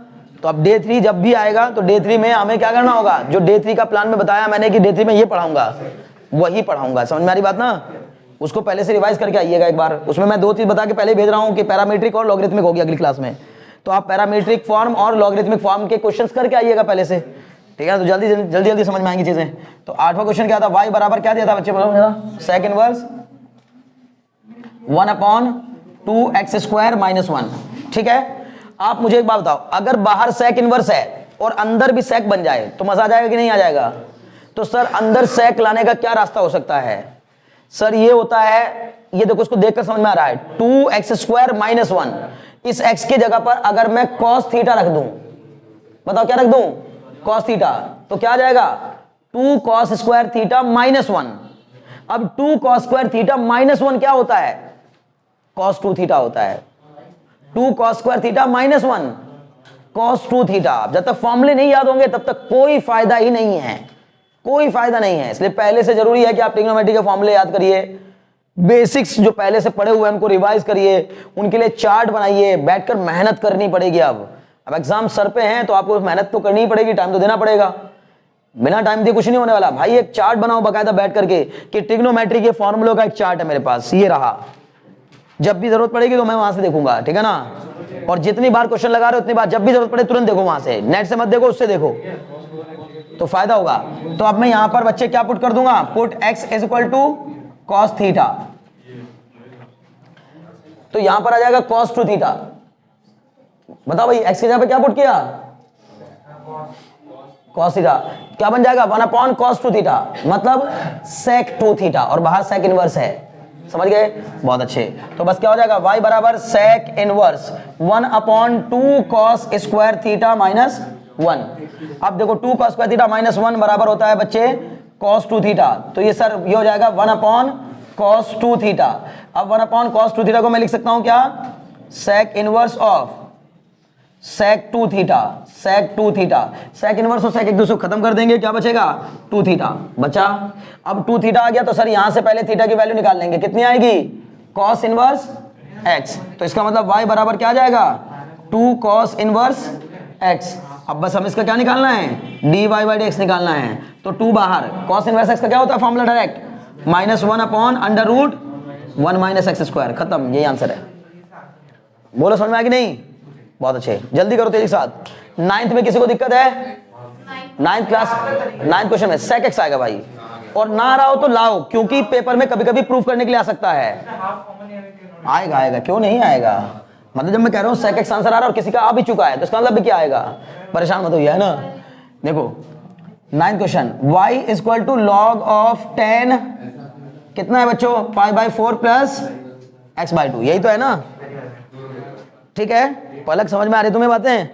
तो अब डे 3 जब भी आएगा तो डे 3 में हमें क्या करना होगा, जो डे 3 का प्लान में बताया मैंने कि डे 3 में ये पढ़ाऊंगा वही पढ़ाऊंगा, समझ में आ रही बात ना। उसको पहले से रिवाइज करके आइएगा एक बार, उसमें मैं 2 चीज बता के पहले भेज रहा हूँ कि पैरामीट्रिक और लॉगरिथमिक होगी अगली क्लास में, तो आप पैरामीट्रिक फॉर्म और लॉगरिथमिक फॉर्म के क्वेश्चंस करके आइएगा पहले से, ठीक है। तो जल्दी जल्दी समझ में आएंगी चीजें। तो 8वां क्वेश्चन क्या था, y बराबर क्या दिया था बच्चे, बोलो मेरा, सेक इनवर्स 1/2x² - 1, ठीक है। आप मुझे एक बात बताओ, अगर बाहर सेक इनवर्स है और अंदर भी सेक बन जाए तो मजा आ जाएगा कि नहीं आ जाएगा? तो सर अंदर सेक लाने का क्या रास्ता हो सकता है? सर ये होता है, ये देखो इसको देखकर समझ में आ रहा है, 2x² - 1, इस x की जगह पर अगर मैं cos थीटा रख दूं, बताओ क्या रख दूं, cos थीटा, तो क्या आ जाएगा 2 cos² थीटा -1। अब 2 cos² थीटा -1 क्या होता है, cos 2 थीटा होता है। 2 cos² थीटा -1 cos 2 थीटा। जब तक फॉर्मूले नहीं याद होंगे तब तक कोई फायदा ही नहीं है, कोई फायदा नहीं है। इसलिए पहले से जरूरी है कि आप ट्रिग्नोमेट्री के फॉर्मूले याद करिए, बेसिक्स जो पहले से पढ़े हुए हैं उनको रिवाइज करिए, उनके लिए चार्ट बनाइए, बैठकर मेहनत करनी पड़ेगी। अब एग्जाम सर पे हैं तो आपको मेहनत तो करनी ही पड़ेगी, टाइम तो देना पड़ेगा, बिना टाइम दिए कुछ नहीं होने वाला। भाई एक चार्ट बनाओ बाकायदा बैठ करके कि ट्रिग्नोमेट्री के फॉर्मूलों का एक चार्ट है मेरे पास, ये रहा, जब भी जरूरत पड़ेगी तो मैं वहां से देखूंगा, ठीक है ना। और जितनी बार क्वेश्चन लगा रहे हो उतनी बार जब भी जरूरत पड़े तुरंत देखो, वहां से नेट से मत देखो, उससे देखो तो फायदा होगा। तो अब मैं यहां पर बच्चे क्या पुट कर दूंगा, put x equal to cos theta, तो यहां पर आ जाएगा cos 2 थीटा। बताओ भाई x की जगह पे क्या पुट किया, cos थीटा, क्या बन जाएगा 1/cos 2 थीटा, मतलब sec 2 थीटा, और बाहर sec इनवर्स है, समझ गए, बहुत अच्छे। तो बस क्या हो जाएगा y बराबर sec इनवर्स 1/2 cos² थीटा -1। अब देखो 2 cos² थीटा -1 बराबर होता है बच्चे cos 2 थीटा, तो ये सर ये हो जाएगा 1/cos 2 थीटा। अब 1/cos 2 थीटा को मैं लिख सकता हूं क्या, sec inverse of sec 2 theta, sec 2 theta, sec inverse और sec एक दूसरे को खत्म कर देंगे, क्या बचेगा 2 थीटा बचा। अब 2 थीटा आ गया तो सर यहां से पहले थीटा की वैल्यू निकाल लेंगे, कितनी आएगी cos इनवर्स x, तो इसका मतलब y बराबर क्या आ जाएगा 2 cos इनवर्स x। अब बस हम इसका क्या निकालना है dy बाई dx निकालना है, तो 2 बाहर, cos इनवर्स x का क्या होता है formula direct -1 upon under root 1 minus x square, खत्म, यही आंसर है। बोलो समझ में आ कि नहीं, बहुत अच्छे, जल्दी करो तेजी के साथ। 9th में किसी को दिक्कत है, 9th क्लास 9th क्वेश्चन में sec x आएगा भाई, और ना आ रहा हो तो लाओ, क्योंकि पेपर में कभी कभी प्रूफ करने के लिए आ सकता है। आएगा आएगा, क्यों नहीं आएगा, मतलब जब मैं कह रहा हूँ sec x आंसर आ रहा है और किसी का आ भी चुका है तो इसका मतलब भी क्या आएगा, परेशान मत होइए, है ना। देखो 9th question, y equal to log of 10 कितना है बच्चों π/4 प्लस x/2, यही तो है ना, ठीक है, पलक समझ में आ रही तुम्हें बातें,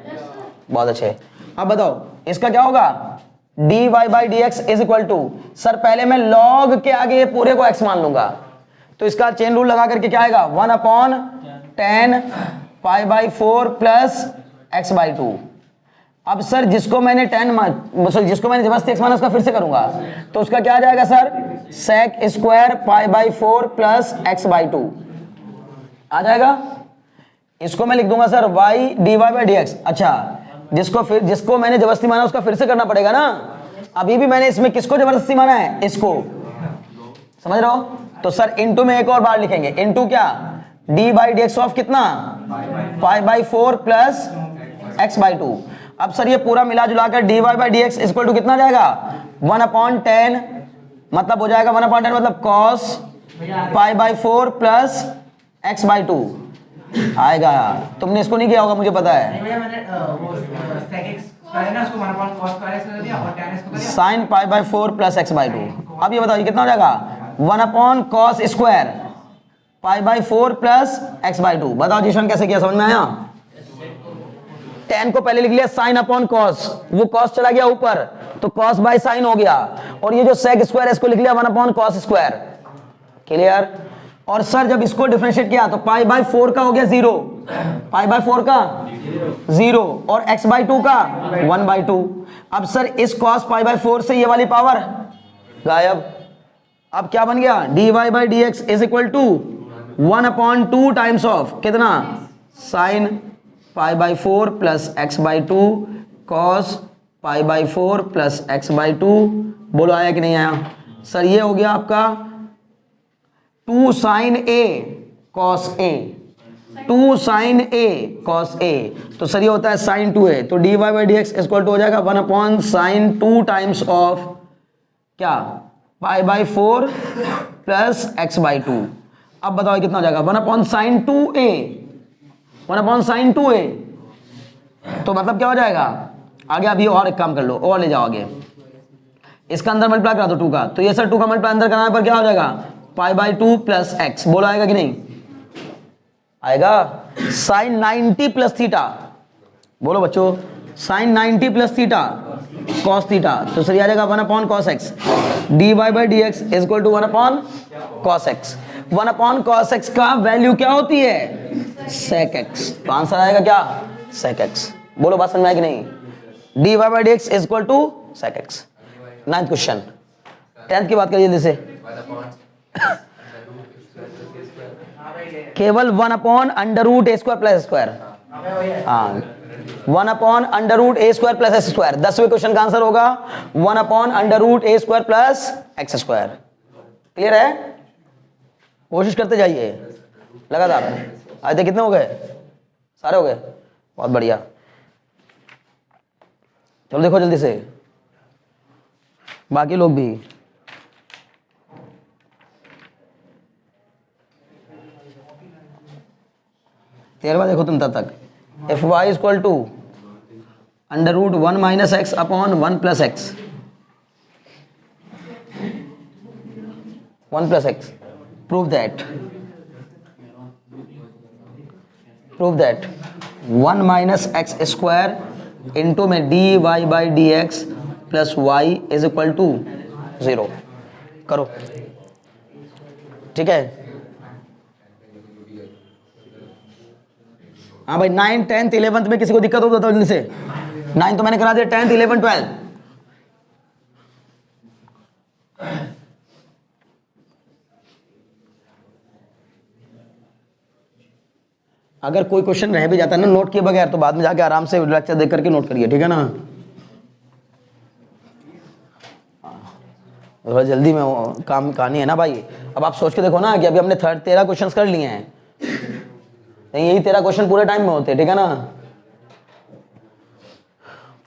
बहुत अच्छे। अब बताओ इसका क्या होगा dy by dx is equal to, sir पहले मैं log के आगे पूरे को x मान लूंगा, तो इसका चेन रूल लगा करके क्या आएगा 1 अपॉन 10 π/4 प्लस x/2। अब सर जिसको मैंने 10 जिसको मैंने जबरदस्ती x माना उसका फिर से करूंगा, तो उसका क्या आ जाएगा sir sec square π/4 plus x/2 आ जाएगा। इसको मैं लिख दूंगा sir y dy by dx। अच्छा जिसको मैंने जबरदस्ती माना उसका फिर से करना पड़ेगा ना, अभी भी मैंने इसमें किसको जबरदस्ती माना है, इसको, समझ रहे हो, तो सर इनटू में एक और बार लिखेंगे, इनटू क्या dy बाई dx ऑफ कितना π/4 प्लस x/2। अब सर ये पूरा मिला जुला कर dy by dx equal to कितना जाएगा 1 अपॉन 10, मतलब हो जाएगा 1 अपॉन 10 मतलब cos π/4 प्लस x/2 आएगा। तुमने इसको नहीं किया होगा मुझे पता है, साइन π/4 प्लस x/2। अब ये बताओ कितना हो जाएगा 1 upon cos square π/4 plus x/2। बताओ जीशन कैसे किया, समझ में आया। 10 को पहले लिख लिया साइन अपॉन कॉस, वो कॉस चला गया ऊपर तो कॉस बाय साइन हो गया, और ये जो सेक स्क्वायर है इसको लिख लिया 1 अपॉन कॉस स्क्वायर, क्लियर। और सर जब इसको डिफरेंशिएट किया तो π/4 का हो गया 0, π/4 का 0 और x/2 का 1/2। अब सर इस cos π/4 से ये वाली पावर गायब। अब क्या बन गया dy by dx is equal to 1 upon 2 times of कितना sine π/4 plus x/2 cos π/4 plus x/2। बोलो आया कि नहीं आया सर। ये हो गया आपका 2 sine a cos a, 2 sine a cos a, तो सर ये होता है साइन 2a, तो dy by dx equal to हो जाएगा 1 अपॉन साइन 2 टाइम्स ऑफ क्या π/4 प्लस x/2। अब बताओ कितना हो जाएगा 1 upon sign 2a, 1 upon sign 2a, तो मतलब क्या हो जाएगा आगे। अभी और एक काम कर लो और ले जाओ आगे, इसका अंदर मल्टीप्लाई करा दो 2 का, तो ये सर 2 का मल्टीप्लाई अंदर कराने पर क्या हो जाएगा π/2 प्लस x। बोलो आएगा कि नहीं आएगा। साइन 90 प्लस थीटा, बोलो बच्चों sine 90 plus theta cos theta, तो सर आ जाएगा 1 upon cos x। dy by dx is equal to 1 upon cos x। 1 upon cos x का वैल्यू क्या होती है sec x, तो आंसर आएगा क्या sec x। बोलो बात समझ में आएगी नहीं। dy by dx is equal to sec x। 9th question, 10th की बात करिए जल्दी से। केवल 1 upon under root a square plus square, हाँ 1 upon under root a square plus x square. 10वें क्वेश्चन का आंसर होगा 1 upon under root a square plus x square. Clear है, कोशिश करते जाइए लगातार। आज तक कितने हो गए, सारे हो गए, बहुत बढ़िया। चलो देखो जल्दी से बाकी लोग भी। तेरहवां देखो तुम तब तक, f y equal to under root 1 minus x upon 1 plus x, 1 plus x. Prove that 1 minus x square into में d y by D x plus y is equal to 0 करो, ठीक है। हाँ भाई 9, 10th, 11th में किसी को दिक्कत हो तो बताओ जल्दी से। 9 तो मैंने करा दिया, 10th, 11, 12। अगर कोई क्वेश्चन रह भी जाता है ना नोट किए बगैर, तो बाद में जाके आराम से लेक्चर देख करके नोट करिए, ठीक है ना। थोड़ा जल्दी में काम कहानी है ना भाई। अब आप सोच के देखो ना कि अभी हमने 13 क्वेश्चंस कर लिए हैं, यही 13 क्वेश्चन पूरे टाइम में होते हैं, ठीक है ना।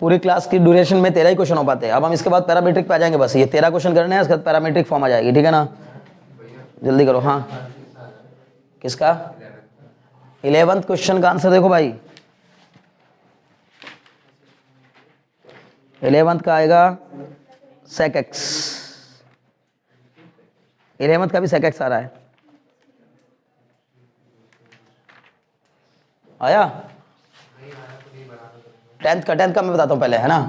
पूरी क्लास की ड्यूरेशन में 13 ही क्वेश्चन हो पाते हैं। अब हम इसके बाद पैरामीट्रिक पे आ जाएंगे, बस ये 13 क्वेश्चन करने हैं, उसके बाद पैरामीट्रिक फॉर्म आ जाएगी, ठीक है ना। जल्दी करो। हाँ किसका 11th क्वेश्चन का आंसर देखो भाई। 11th का आएगा sec x। 11th का भी sec x आ रहा है, आया। 10th का मैं बताता हूं पहले, है ना।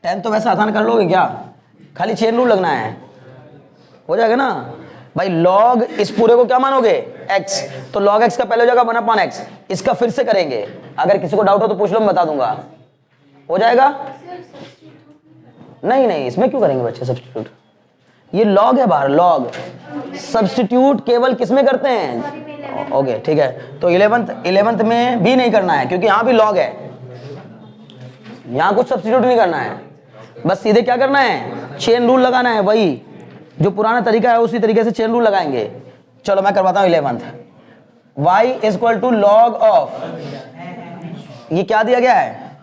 टेंथ तो वैसे आसान कर लोगे क्या, खाली चेन रूल लगना है, हो जाएगा ना भाई। लॉग इस पूरे को क्या मानोगे x, तो log x का पहले हो जाएगा 1/x। इसका फिर से करेंगे, अगर किसी को डाउट हो तो पूछ लो, मैं बता दूंगा, हो जाएगा। नहीं नहीं, इसमें क्यों करेंगे बच्चे सब्स्टिट्यूट, ये लॉग है बाहर, लॉग। सब्स्टिट्यूट केवल किसमें करते हैं, ओके ठीक है। तो 11th में भी नहीं करना है, क्योंकि यहां भी लॉग है, यहां कुछ सब्स्टिट्यूट नहीं करना है, बस सीधे क्या करना है, चेन रूल लगाना है। वही जो पुराना तरीका है उसी तरीके से चेन रूल लगाएंगे। चलो मैं करवाता हूं 11th। y equal to log of, ये क्या दिया गया है,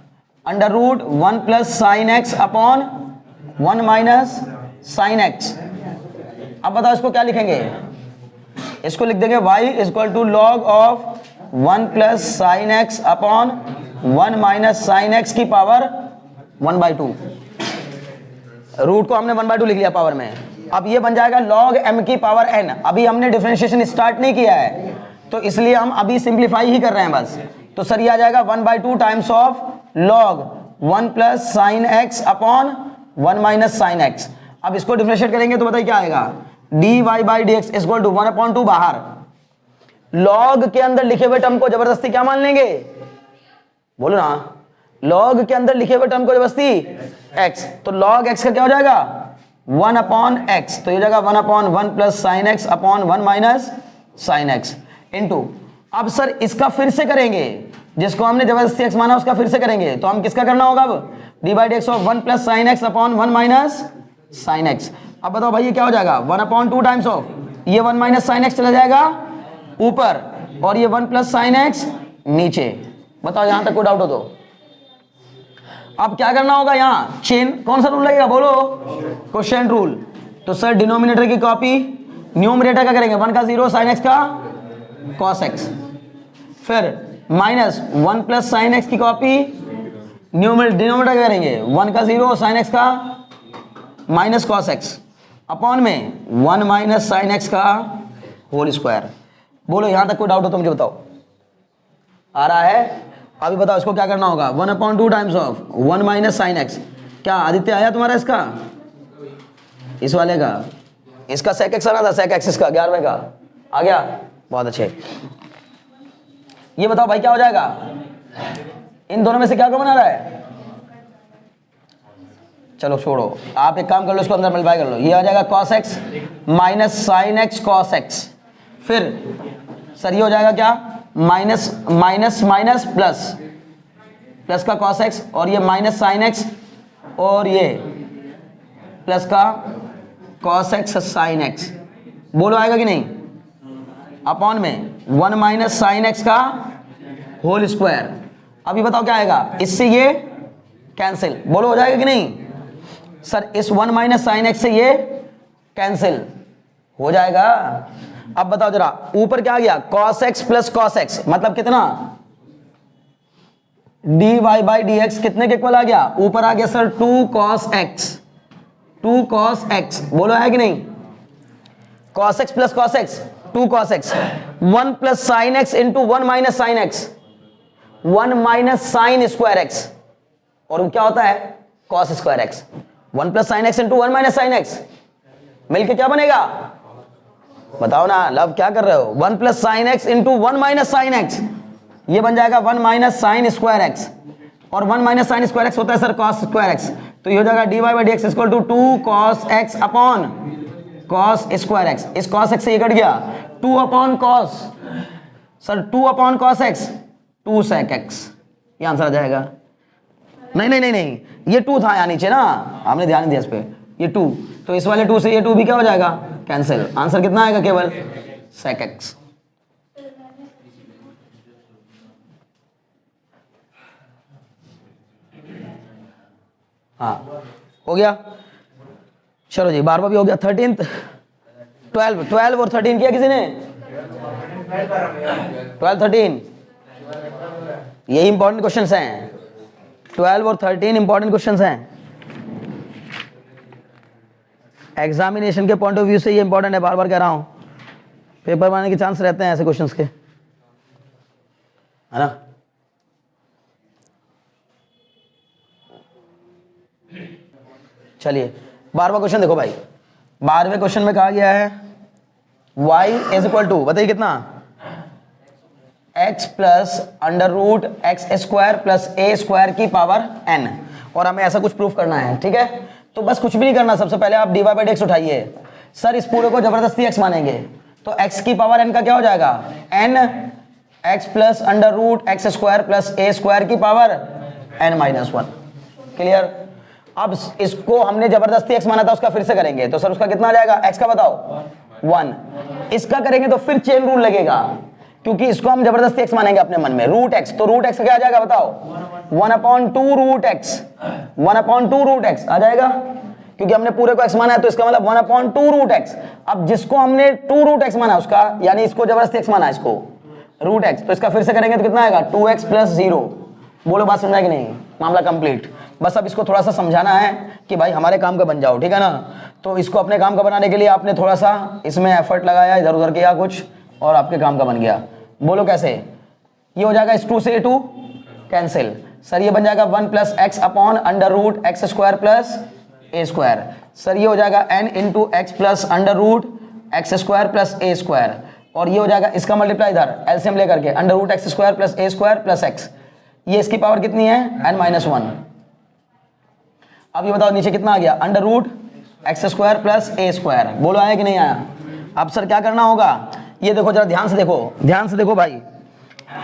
under root 1 plus sine x upon 1 minus sine x. अब बताओ इसको क्या लिखेंगे, इसको लिख देंगे y equal to log of 1 plus sine x upon 1 minus sine x की पावर 1/2। रूट को हमने 1/2 लिख लिया पावर में। अब ये बन जाएगा log m की पावर n। अभी हमने डिफरेंशिएशन स्टार्ट नहीं किया है, तो इसलिए हम अभी सिंप्लीफाई ही कर रहे हैं बस। तो सर ये आ जाएगा 1/2 times of log 1 plus sine x upon 1 minus sine x. अब इसको डिफरेंशिएट करेंगे तो बताइए क्या आएगा, dy/dx इक्वल टू 1/2 बाहर, log के अंदर लिखे हुए टर्म को जबरदस्ती क्या मान लेंगे, बोलो ना, log के अंदर लिखे हुए टर्म को जबरदस्ती x, तो log x का क्या हो जाएगा 1/x, तो ये जाएगा 1/1 plus sine x upon 1 minus sine x into. अब सर इसका फिर से करेंगे, जिसको हमने जबरदस्ती x माना उसका फिर से करेंगे, तो हम किसका करना होगा अब, d/dx of 1 plus sine x upon 1 minus sine x. अब बताओ भाई ये क्या हो जाएगा 1/2 टाइम्स ऑफ, ये 1 माइनस साइन एक्स चला जाएगा ऊपर और ये 1 प्लस साइन एक्स नीचे। बताओ यहां तक कोई डाउट हो तो। अब क्या करना होगा, यहां चेन कौन सा रूल लगेगा बोलो, क्वोशिएंट रूल। तो सर डिनोमिनेटर की कॉपी न्यूमरेटर का करेंगे, 1 का 0 साइन एक्स का कॉस एक्स, फिर माइनस 1 प्लस साइन एक्स की कॉपी डिनोमिनेटर का करेंगे, 1 का 0 साइन एक्स का माइनस कॉस एक्स अपॉन में 1 माइनस साइन एक्स का होल स्क्वायर। बोलो यहां तक कोई डाउट हो तो मुझे बताओ, आ रहा है। अभी बताओ इसको क्या करना होगा, 1/2 times of 1 minus sine x. क्या आदित्य आया तुम्हारा इसका, इस वाले का, इसका सेक एक्स आना था, सेक एक्सिस का 11वें का आ गया, बहुत अच्छे। ये बताओ भाई क्या हो जाएगा, इन दोनों में से क्या कॉमन आ रहा है, चलो छोड़ो, आप एक काम कर लो, इसको अंदर मल्टीप्लाई कर लो, ये आ जाएगा cos x minus sine x cos x। फिर सर ये हो जाएगा क्या, minus minus minus plus, plus का cos x और ये माइनस साइन x और ये प्लस का cos x साइन x। बोलो आएगा कि नहीं, अपॉन में 1 माइनस साइन एक्स का होल स्क्वायर। अभी बताओ क्या आएगा, इससे ये कैंसिल, बोलो हो जाएगा कि नहीं सर, इस 1 माइनस साइन एक्स से ये कैंसिल हो जाएगा। अब बताओ जरा ऊपर क्या आ गया, cos x plus cos x मतलब कितना, dy/dx कितने के इक्वल आ गया, ऊपर आ गया sir 2 cos x, 2 cos x। बोलो है कि नहीं, cos x plus cos x 2 cos x, 1 plus sine x into 1 minus sine x, 1 minus sine square x, और क्या होता है cos square x। 1 plus sine x into 1 minus sine x मिलके क्या बनेगा, बताओ ना लव, क्या कर रहे हो, 1 plus sine x into 1 minus sine x, ये बन जाएगा 1 माइनस साइन स्क्वायर एक्स, और 1 माइनस साइन स्क्वायर एक्स होता है सर कॉस स्क्वायर एक्स, तो ये हो जाएगा d y by D x equal to 2 cos x upon cos square x, इस कॉस एक्स से ये कट गया, 2 upon cos, sir 2 upon cos x 2 sec x, ये आंसर आ जाएगा। नहीं नहीं नहीं नहीं, ये 2 था यहाँ नीचे ना, हमने ध्यान नहीं दिया इस पे, ये 2, तो इस वाले 2 से ये 2 भी क्या हो जाएगा, कैंसिल, आंसर कितना आएगा, केवल सेक एक्स। हाँ हो गया, चलो जी 12वां भी हो गया। 13th 12 और 13 किया किसी ने, 12 13 यही इंपॉर्टेंट क्वेश्चंस हैं, 12 और 13 इंपॉर्टेंट क्वेश्चंस हैं, एग्जामिनेशन के पॉइंट ऑफ व्यू से ये इंपॉर्टेंट है, बार बार कह रहा हूं, पेपर बनाने के चांस रहते हैं ऐसे क्वेश्चंस के, है ना। चलिए 12वां क्वेश्चन देखो भाई, 12वें क्वेश्चन में कहा गया है y इज इक्वल टू, बताइए कितना, x plus under root x square plus a square की पावर n, और हमें ऐसा कुछ प्रूफ करना है, ठीक है। तो बस कुछ भी नहीं करना, सबसे पहले आप d y by D x उठाइए, सर इस पूरे को जबरदस्ती x मानेंगे, तो x की पावर n का क्या हो जाएगा, n x plus under root x square plus a square की पावर n माइनस 1, क्लियर। अब इसको हमने जबरदस्ती x माना था, उसका फिर से करेंगे, तो सर उसका कितना आ जाएगा, x का बताओ 1, इसका करेंगे तो फिर चेन रूल लगेगा, क्योंकि इसको हम जबरदस्ती x मानेंगे अपने मन में, रूट x, तो रूट x का क्या आ जाएगा बताओ, 1/2 रूट x, 1/2 रूट x आ जाएगा, क्योंकि हमने पूरे को x माना है, तो इसका मतलब 1/2 रूट x। अब जिसको हमने 2 रूट x माना उसका, यानी इसको जबरदस्ती x माना, इसको रूट x, तो इसका फिर से करेंगे तो कितना आएगा 2x प्लस 0, बोलो बात समझा कि नहीं, मामला कंप्लीट। बस अब इसको थोड़ा सा समझाना है कि भाई हमारे काम का बन जाओ, ठीक है ना। तो इसको अपने काम का बनाने के लिए आपने थोड़ा सा इसमें एफर्ट लगाया, इधर उधर किया कुछ, और आपके काम का बन गया। बोलो कैसे, ये हो जाएगा इस 2 से 2 कैंसिल, सर ये बन जाएगा 1 plus x upon under root x square plus a square, sir ये हो जाएगा n into x plus under root x square plus a square, और ये हो जाएगा इसका मल्टीप्लाई इधर एलसीएम लेकर के under root x square plus a square plus x, ये इसकी पावर कितनी है n माइनस 1। अब ये बताओ नीचे कितना आ गया, under root x square plus a square, बोलो आया कि नहीं आया। अब सर क्या करना होगा, ये देखो जरा ध्यान से देखो, ध्यान से देखो भाई,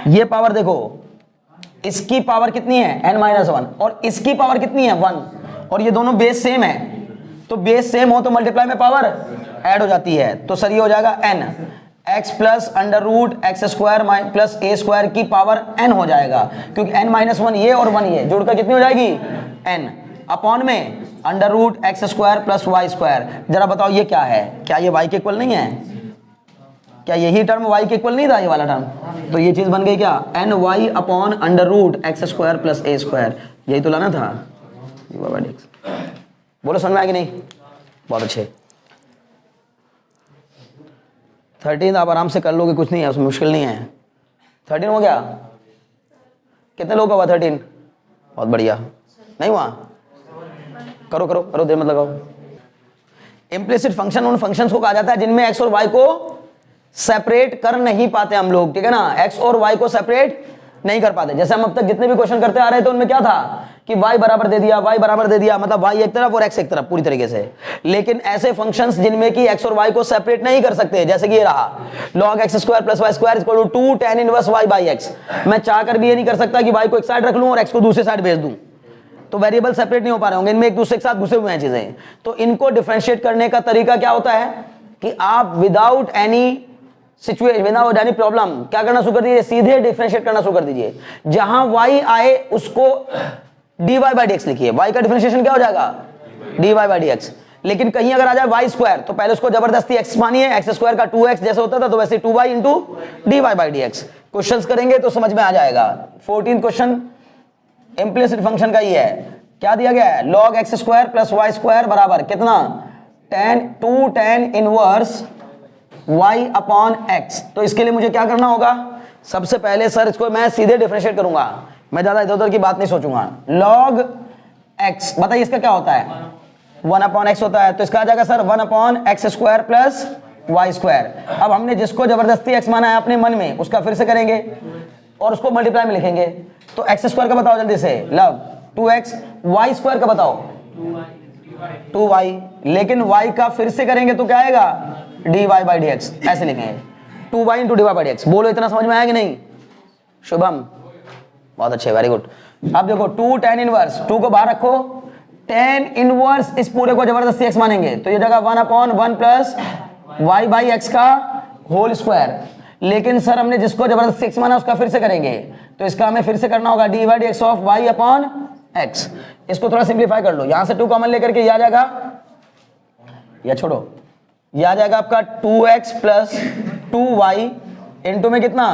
ये पावर देखो, इसकी पावर कितनी है n माइनस 1, और इसकी पावर कितनी है 1, और ये दोनों बेस सेम है, तो बेस सेम हो तो मल्टीप्लाई में पावर ऐड हो जाती है, तो सर ये हो जाएगा n x plus under root x square plus a square की पावर n हो जाएगा, क्योंकि n माइनस 1 ये और 1 ये जोड़कर कितनी हो जाएगी n अपॉन में under root x square plus y square. जरा बताओ ये क्या है, क्या ये y के इक्वल नहीं है, क्या यही टर्म y के इक्वल नहीं था ये वाला टर्म, तो ये चीज बन गई क्या n y upon under root x square plus a square, यही तो लाना था। बोलो समझ में आया कि नहीं, बहुत अच्छे। 13 आप आराम से कर लोगे, कुछ नहीं है उसमें, मुश्किल नहीं है। 13 हो गया, कितने लोग का हुआ 13, बहुत बढ़िया, नहीं हुआ करो करो करो, देर मत लगाओ। इम्प्लिसिट फंक्शन उन फंक्शंस को कहा जाता है जिनमें एक्स और वाई को सेपरेट कर नहीं पाते हम लोग, ठीक है ना, एक्स और वाई को सेपरेट नहीं कर पाते। जैसे हम अब तक जितने भी क्वेश्चन करते आ रहे थे उनमें क्या था कि y बराबर दे दिया, y बराबर दे दिया, मतलब y एक तरफ और x एक तरफ पूरी तरीके से। लेकिन ऐसे फंक्शंस जिनमें कि x और y को सेपरेट नहीं कर सकते, जैसे कि ये रहा log x square plus y square equal to 2 tan inverse y by x, मैं चाहकर भी ये नहीं कर सकता कि y को एक साइड रख लूं और x को दूसरी साइड भेज दूं, तो वेरिएबल सेपरेट नहीं हो पा रहे होंगे, इनमें एक दूसरे के साथ घुसे हुए हैं चीजें। तो इनको डिफरेंशिएट करने का तरीका क्या होता है कि आप without any situation, without any problem क्या करना शुरू कर दीजिए, सीधे डिफरेंशिएट करना शुरू कर दीजिए। जहां y आए उसको dy बाई डी एक्स लिखिए, y का डिफरेंशिएशन क्या हो जाएगा dy बाई डी एक्स। लेकिन कहीं अगर आ जाए वाई स्क्वायर तो पहले उसको जबरदस्ती x मानिए, एक्स स्क्वायर का 2x जैसे होता था तो वैसे 2y into dy by D x. Questions करेंगे तो समझ में आ जाएगा। 14 क्वेश्चन इम्प्लिसिट फंक्शन का ही है, क्या दिया गया है log x square plus y square बराबर कितना to tan inverse y upon x। तो इसके लिए मुझे क्या करना होगा, सबसे पहले सर इसको मैं सीधे डिफरेंशिएट करूंगा, मैं ज्यादा इधर उधर की बात नहीं सोचूंगा। log x बताइए इसका क्या होता है 1 अपॉन एक्स होता है, तो इसका आ जाएगा sir 1 upon x square plus y square. अब हमने जिसको जबरदस्ती एक्स माना है अपने मन में, उसका फिर से करेंगे और उसको मल्टीप्लाई में लिखेंगे। तो एक्स स्क्वायर का बताओ जल्दी से, लव 2x, वाई स्क्वायर का बताओ 2y, लेकिन y का फिर से करेंगे तो क्या आएगा dy बाई डी एक्स, ऐसे लिखेंगे 2y into dy by D x. बोलो इतना समझ में आया कि नहीं शुभम? बहुत अच्छे, वेरी गुड। अब देखो 2 tan इनवर्स, 2 को बाहर रखो, tan इनवर्स इस पूरे को जबरदस्ती x मानेंगे तो ये जगह 1 upon 1 plus y by x का होल स्क्वायर। लेकिन सर हमने जिसको जबरदस्ती x माना उसका फिर से करेंगे, तो इसका हमें फिर से करना होगा d by D x of y upon x. इसको थोड़ा सिंप्लीफाई कर लो, यहां से 2 कॉमन लेकर के ये आ जाएगा, या छोड़ो, ये आ जाएगा आपका 2x प्लस 2y इंटू में कितना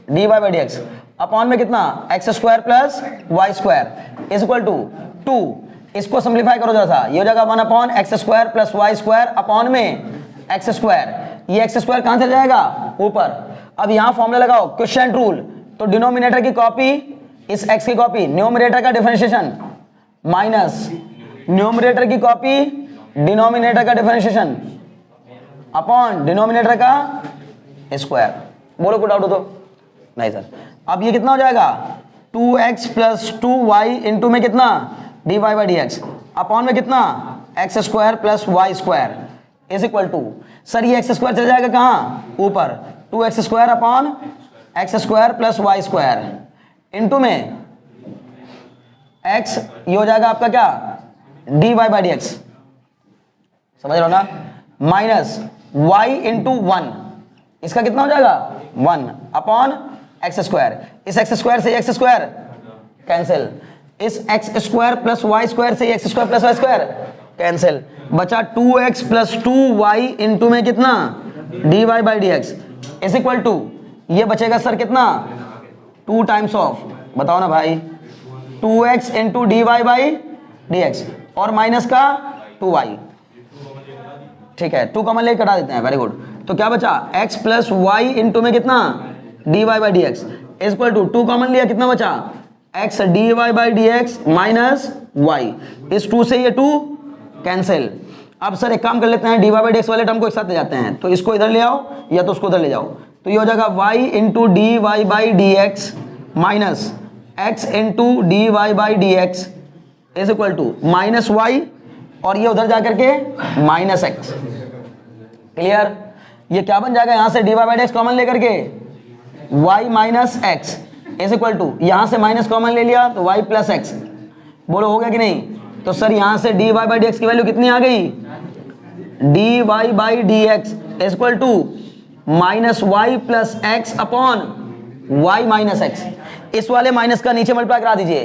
d y by D x upon में कितना x square plus y square is equal to 2। इसको सिंप्लीफाई करो जरा सा, ये हो जाएगा 1 upon x square plus y square upon में एक्स स्क्वायर। ये एक्स स्क्वायर कहां से जाएगा ऊपर। अब यहां फॉर्मूला लगाओ क्वेश्चन रूल, तो डिनोमिनेटर की कॉपी इस x की कॉपी न्यूमरेटर का डिफरेंशिएशन माइनस न्यूमरेटर की कॉपी डिनोमिनेटर का डिफरेंशिएशन अपॉन डिनोमिनेटर का स्क्वायर। बोलो कोई डाउट हो तो? नहीं सर। अब ये कितना हो जाएगा 2x प्लस 2y इंटू में कितना dy by D x upon में कितना x square plus y square is equal to, sir ये एक्स स्क्वायर चल जाएगा कहाँ ऊपर, 2x square upon x square plus y square into में x, ये हो जाएगा आपका क्या dy बाई डी एक्स, समझ रहे हो ना, माइनस y इंटू 1, इसका कितना हो जाएगा 1 अपॉन एक्स स्क्वायर। इस एक्स स्क्वायर से एक्स स्क्वायर कैंसिल, इस x square plus y square से x square plus y square cancel, बचा 2x प्लस 2y इंटू में कितना dy by D x is equal to, ये बचेगा सर कितना 2 टाइम्स ऑफ, बताओ ना भाई 2x into d y by D x और माइनस का 2y, ठीक है 2 कॉमन लेके कटा देते हैं, वेरी गुड। तो क्या बचा x प्लस वाई इंटू में कितना dy by D x is equal to 2 common लिया, कितना बचा x dy by D x minus y, इस 2 से ये 2 कैंसिल। अब सर एक काम कर लेते हैं, dy बाई डी एक्स वाले टर्म को एक साथ ले जाते हैं, तो इसको इधर ले आओ या तो उसको उधर ले जाओ, तो ये हो जाएगा y into d y by D x minus x into d y by D x is equal to minus y, और ये उधर जाकर के माइनस एक्स। क्लियर? ये क्या बन जाएगा यहां से dy by D x common लेकर के y minus x is equal to, यहां से माइनस कॉमन ले लिया तो y प्लस एक्स। बोलो हो गया कि नहीं? तो सर यहां से dy बाई डी एक्स की वैल्यू कितनी आ गई, dy by D x is equal to minus y plus x upon y minus x. इस वाले माइनस का नीचे मल्टीप्लाई करा दीजिए,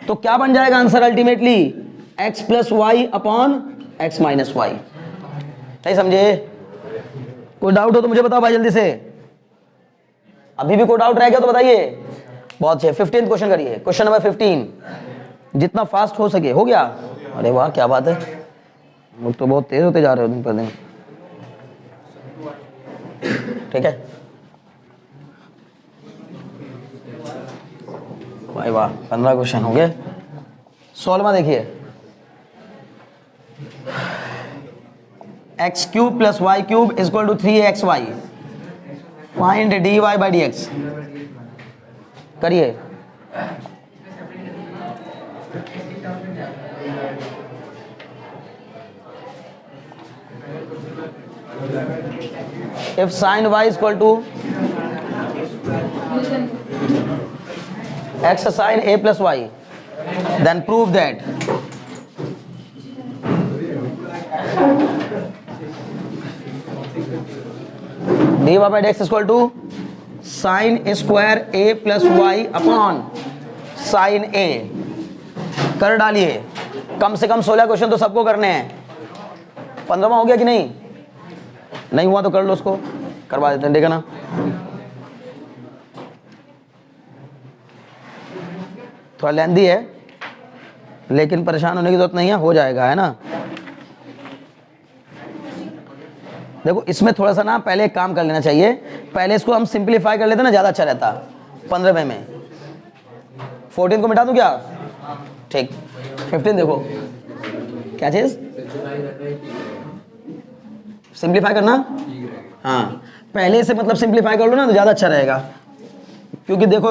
तो क्या बन जाएगा answer ultimately x plus y upon x minus y. नहीं समझे? कोई डाउट हो तो मुझे बताओ भाई जल्दी से, अभी भी कोई डाउट रह गया तो बताइए। बहुत अच्छे, 15th क्वेश्चन करिए, क्वेश्चन नंबर 15, जितना फास्ट हो सके। हो गया? अरे वाह क्या बात है, वो तो बहुत तेज होते जा रहे हो दिन पर दिन। ठीक है भाई वाह, 15 क्वेश्चन हो गए। 16वां देखिए, x cube plus y cube is equal to 3xy, find dy by D x. करिए। If sin y is equal to x sin a plus y, then prove that dy by dx is equal to sin square a plus y upon sin a। कर डालिए, कम से कम 16 क्वेश्चन तो सबको करने हैं। 15वां हो गया कि नहीं? नहीं हुआ तो कर लो, उसको करवा देते हैं, देखा ना। थोड़ा लेंदी है लेकिन परेशान होने की जरूरत नहीं है, हो जाएगा, है ना। देखो इसमें थोड़ा सा ना पहले एक काम कर लेना चाहिए, पहले इसको हम सिंप्लीफाई कर लेते ना, ज़्यादा अच्छा रहता। 15वें में 14 को मिटा दूं क्या? ठीक, 15 देखो, क्या चीज? सिंप्लीफाई करना, हाँ पहले से मतलब सिंप्लीफाई कर लो ना तो ज़्यादा अच्छा रहेगा, क्योंकि देखो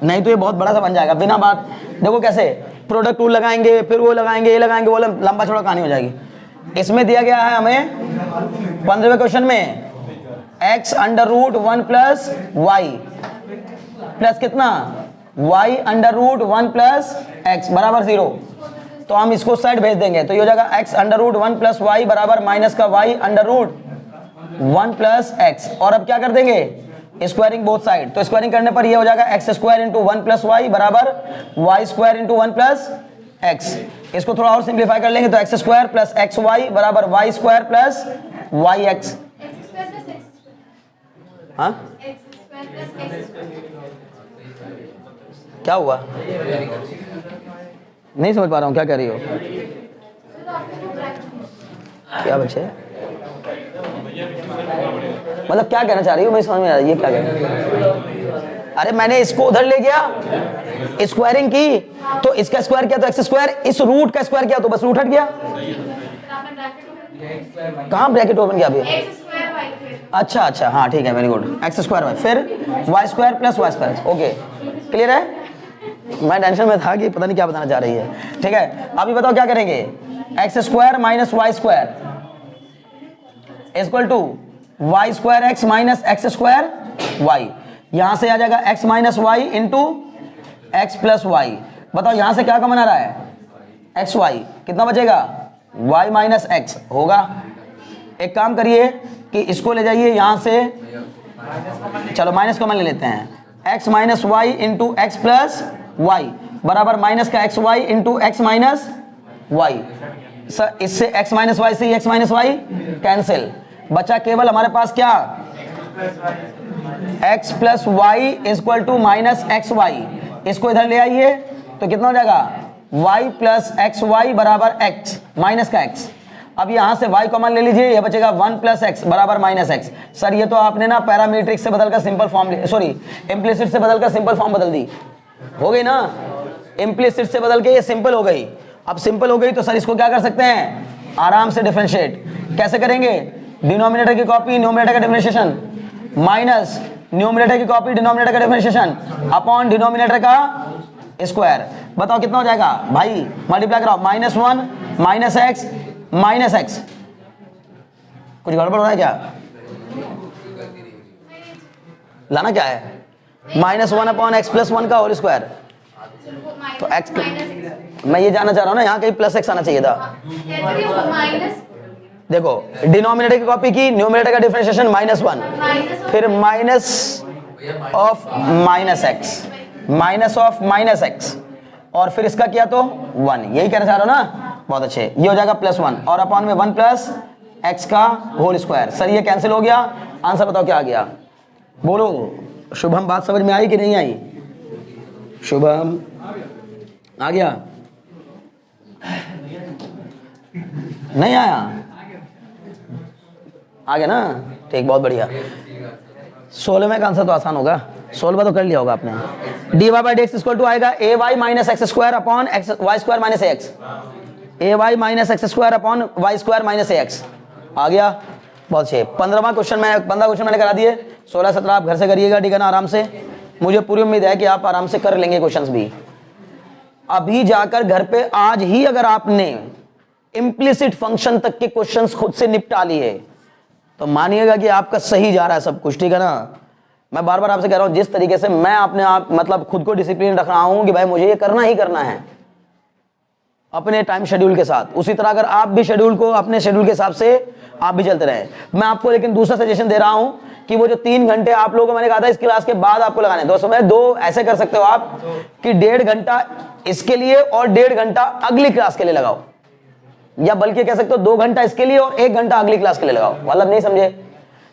नहीं तो ये बहुत बड़ा सा बन जाएगा बिना बात। देखो कैसे प्रोडक्ट टूल लगाएंगे, फिर वो लगाएंगे, ये लगाएंगे, वो लंबा चौड़ा कहानी हो जाएगी। इसमें दिया गया है हमें 15वें क्वेश्चन में x under root 1 plus y plus कितना y under root 1 plus x बराबर 0। तो हम इसको साइड भेज देंगे तो ये हो जाएगा x under root 1 plus y बराबर माइनस का y under root 1 plus x. और अब क्या कर देंगे स्क्वायरिंग बोथ साइड, तो स्क्वायरिंग करने पर ये हो जाएगा x square into 1 plus y बराबर y square into 1 plus x. इसको थोड़ा और सिंप्लीफाई कर लेंगे तो x square plus x y बराबर y square plus y x. हाँ क्या हुआ? नहीं समझ पा रहा हूँ क्या कह रही हो क्या बच्चे, मतलब क्या कहना चाह रही हो? मैं समझ में आ रही है क्या कहना। अरे मैंने इसको उधर ले गया स्क्वायरिंग की तो इसका स्क्वायर किया तो एक्स स्क्वायर, इस रूट का स्क्वायर किया तो बस रूट हट गया। कहाँ ब्रैकेट ओपन किया अभी? अच्छा अच्छा हाँ ठीक है very good, x square y फिर y square plus y square. Okay clear है? मैं टेंशन में था कि पता नहीं क्या बताना चाह रही है। ठीक है अभी बताओ क्या करेंगे, x square minus y square equal to y square x minus x square y. यहां से आ जाएगा x minus y into x plus y. बताओ यहां से क्या कॉमन आ रहा है? एक्स वाई, कितना बचेगा? वाई माइनस एक्स होगा। एक काम करिए कि इसको ले जाइए यहां से, चलो माइनस कॉमन ले लेते हैं, x minus y into x plus y बराबर माइनस का x y into x minus y. Sir इससे एक्स माइनस वाई से एक्स माइनस वाई कैंसिल, बचा केवल हमारे पास क्या x plus y equal to minus x y. इसको इधर ले आइए तो कितना हो जाएगा y प्लस एक्स वाई बराबर x माइनस का x। अब यहां से y कॉमन ले लीजिए, यह बचेगा 1 प्लस एक्स बराबर माइनस एक्स। सर ये तो आपने ना पैरामीट्रिक से बदलकर सिंपल फॉर्म, सॉरी इम्प्लिसिट से बदलकर सिंपल फॉर्म बदल दी, हो गई ना? इम्प्लिसिट से बदल के ये सिंपल हो गई। अब सिंपल हो गई तो सर इसको क्या कर सकते हैं, आराम से डिफरेंशिएट। कैसे करेंगे? डिनोमिनेटर की कॉपी न्यूमरेटर का डिफरेंशिएशन माइनस न्यूमरेटर की कॉपी डिनोमिनेटर का डिफरेंशिएशन अपॉन डिनोमिनेटर का स्क्वायर। बताओ कितना हो जाएगा भाई, मल्टीप्लाई कराओ, -1 माइनस एक्स। कुछ गड़बड़ हो रहा है क्या? लाना क्या है? -1 अपॉन एक्स प्लस 1 का होल स्क्वायर। तो एक्स मैं ये जानना चाह रहा हूँ ना, यहाँ कहीं प्लस एक्स आना चाहिए था। देखो डिनोमिनेटर की कॉपी की, न्यूमरेटर का डिफरेंशिएशन -1 फिर माइनस ऑफ माइनस एक्स और फिर इसका किया तो 1। यही कहना चाह रहा हो ना, बहुत अच्छे। ये हो जाएगा +1 और अपॉन में 1 प्लस एक्स का होल स्क्वायर। सर ये कैंसिल हो गया, आंसर बताओ क्या आ गया? बोलो शुभम, बात समझ में आई कि नहीं आई? शुभम आ गया? नहीं आया? आ गया ना, ठीक, बहुत बढ़िया। 16वें का आंसर तो आसान होगा, 16वां तो कर लिया होगा आपने। D y by D x equal to आएगा a y minus x square upon x y square minus a x. A y minus x square upon y square minus a x आ गया, बहुत अच्छे। 15वां क्वेश्चन मैंने करा दिए, 16 17 आप घर से करिएगा, ठीक है ना, आराम से। मुझे पूरी उम्मीद है कि आप आराम से कर लेंगे क्वेश्चंस भी। अभी जाकर घर पे आज ही अगर आपने इम्प्लिसिट फंक्शन तक के क्वेश्चंस खुद से निपटा लिए तो मानिएगा कि आपका सही जा रहा है सब कुछ, ठीक है ना। मैं बार बार आपसे कह रहा हूं, जिस तरीके से मैं अपने आप मतलब खुद को डिसिप्लिन रख रहा हूं कि भाई मुझे ये करना ही करना है अपने टाइम शेड्यूल के साथ, उसी तरह अगर आप भी शेड्यूल को अपने शेड्यूल के हिसाब से आप भी चलते रहे। मैं आपको लेकिन दूसरा सजेशन दे रहा हूं कि वो जो 3 घंटे आप लोगों को मैंने कहा था इस क्लास के बाद आपको लगाने, दोस्तों मैं 2 ऐसे कर सकते हो आप कि 1.5 घंटा इसके लिए और 1.5 घंटा अगली क्लास के लिए लगाओ, या बल्कि कह सकते हो 2 घंटा इसके लिए और 1 घंटा अगली क्लास के लिए लगाओ। मतलब नहीं समझे?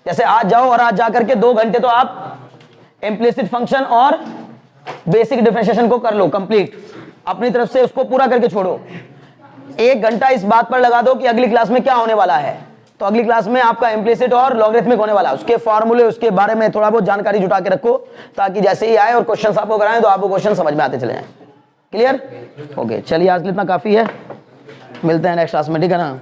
जैसे आज जाओ और आज जाकर के 2 घंटे तो आप इम्प्लिसिट फंक्शन और बेसिक डिफरेंशिएशन को कर लो कंप्लीट, अपनी तरफ से उसको पूरा करके छोड़ो। 1 घंटा इस बात पर लगा दो कि अगली क्लास में क्या होने वाला है। तो अगली क्लास में आपका इम्प्लिसिट और लॉगरिथमिक होने वाला है, उसके फॉर्मूले उसके बारे में थोड़ा बहुत जानकारी जुटा के रखो ताकि जैसे ही आए और क्वेश्चन आपको कराएं तो आपको क्वेश्चन समझ में आते चले जाएं। क्लियर? ओके, चलिए आज इतना काफी है। मिलते हैं नेक्स्ट क्लास में, ठीक है ना।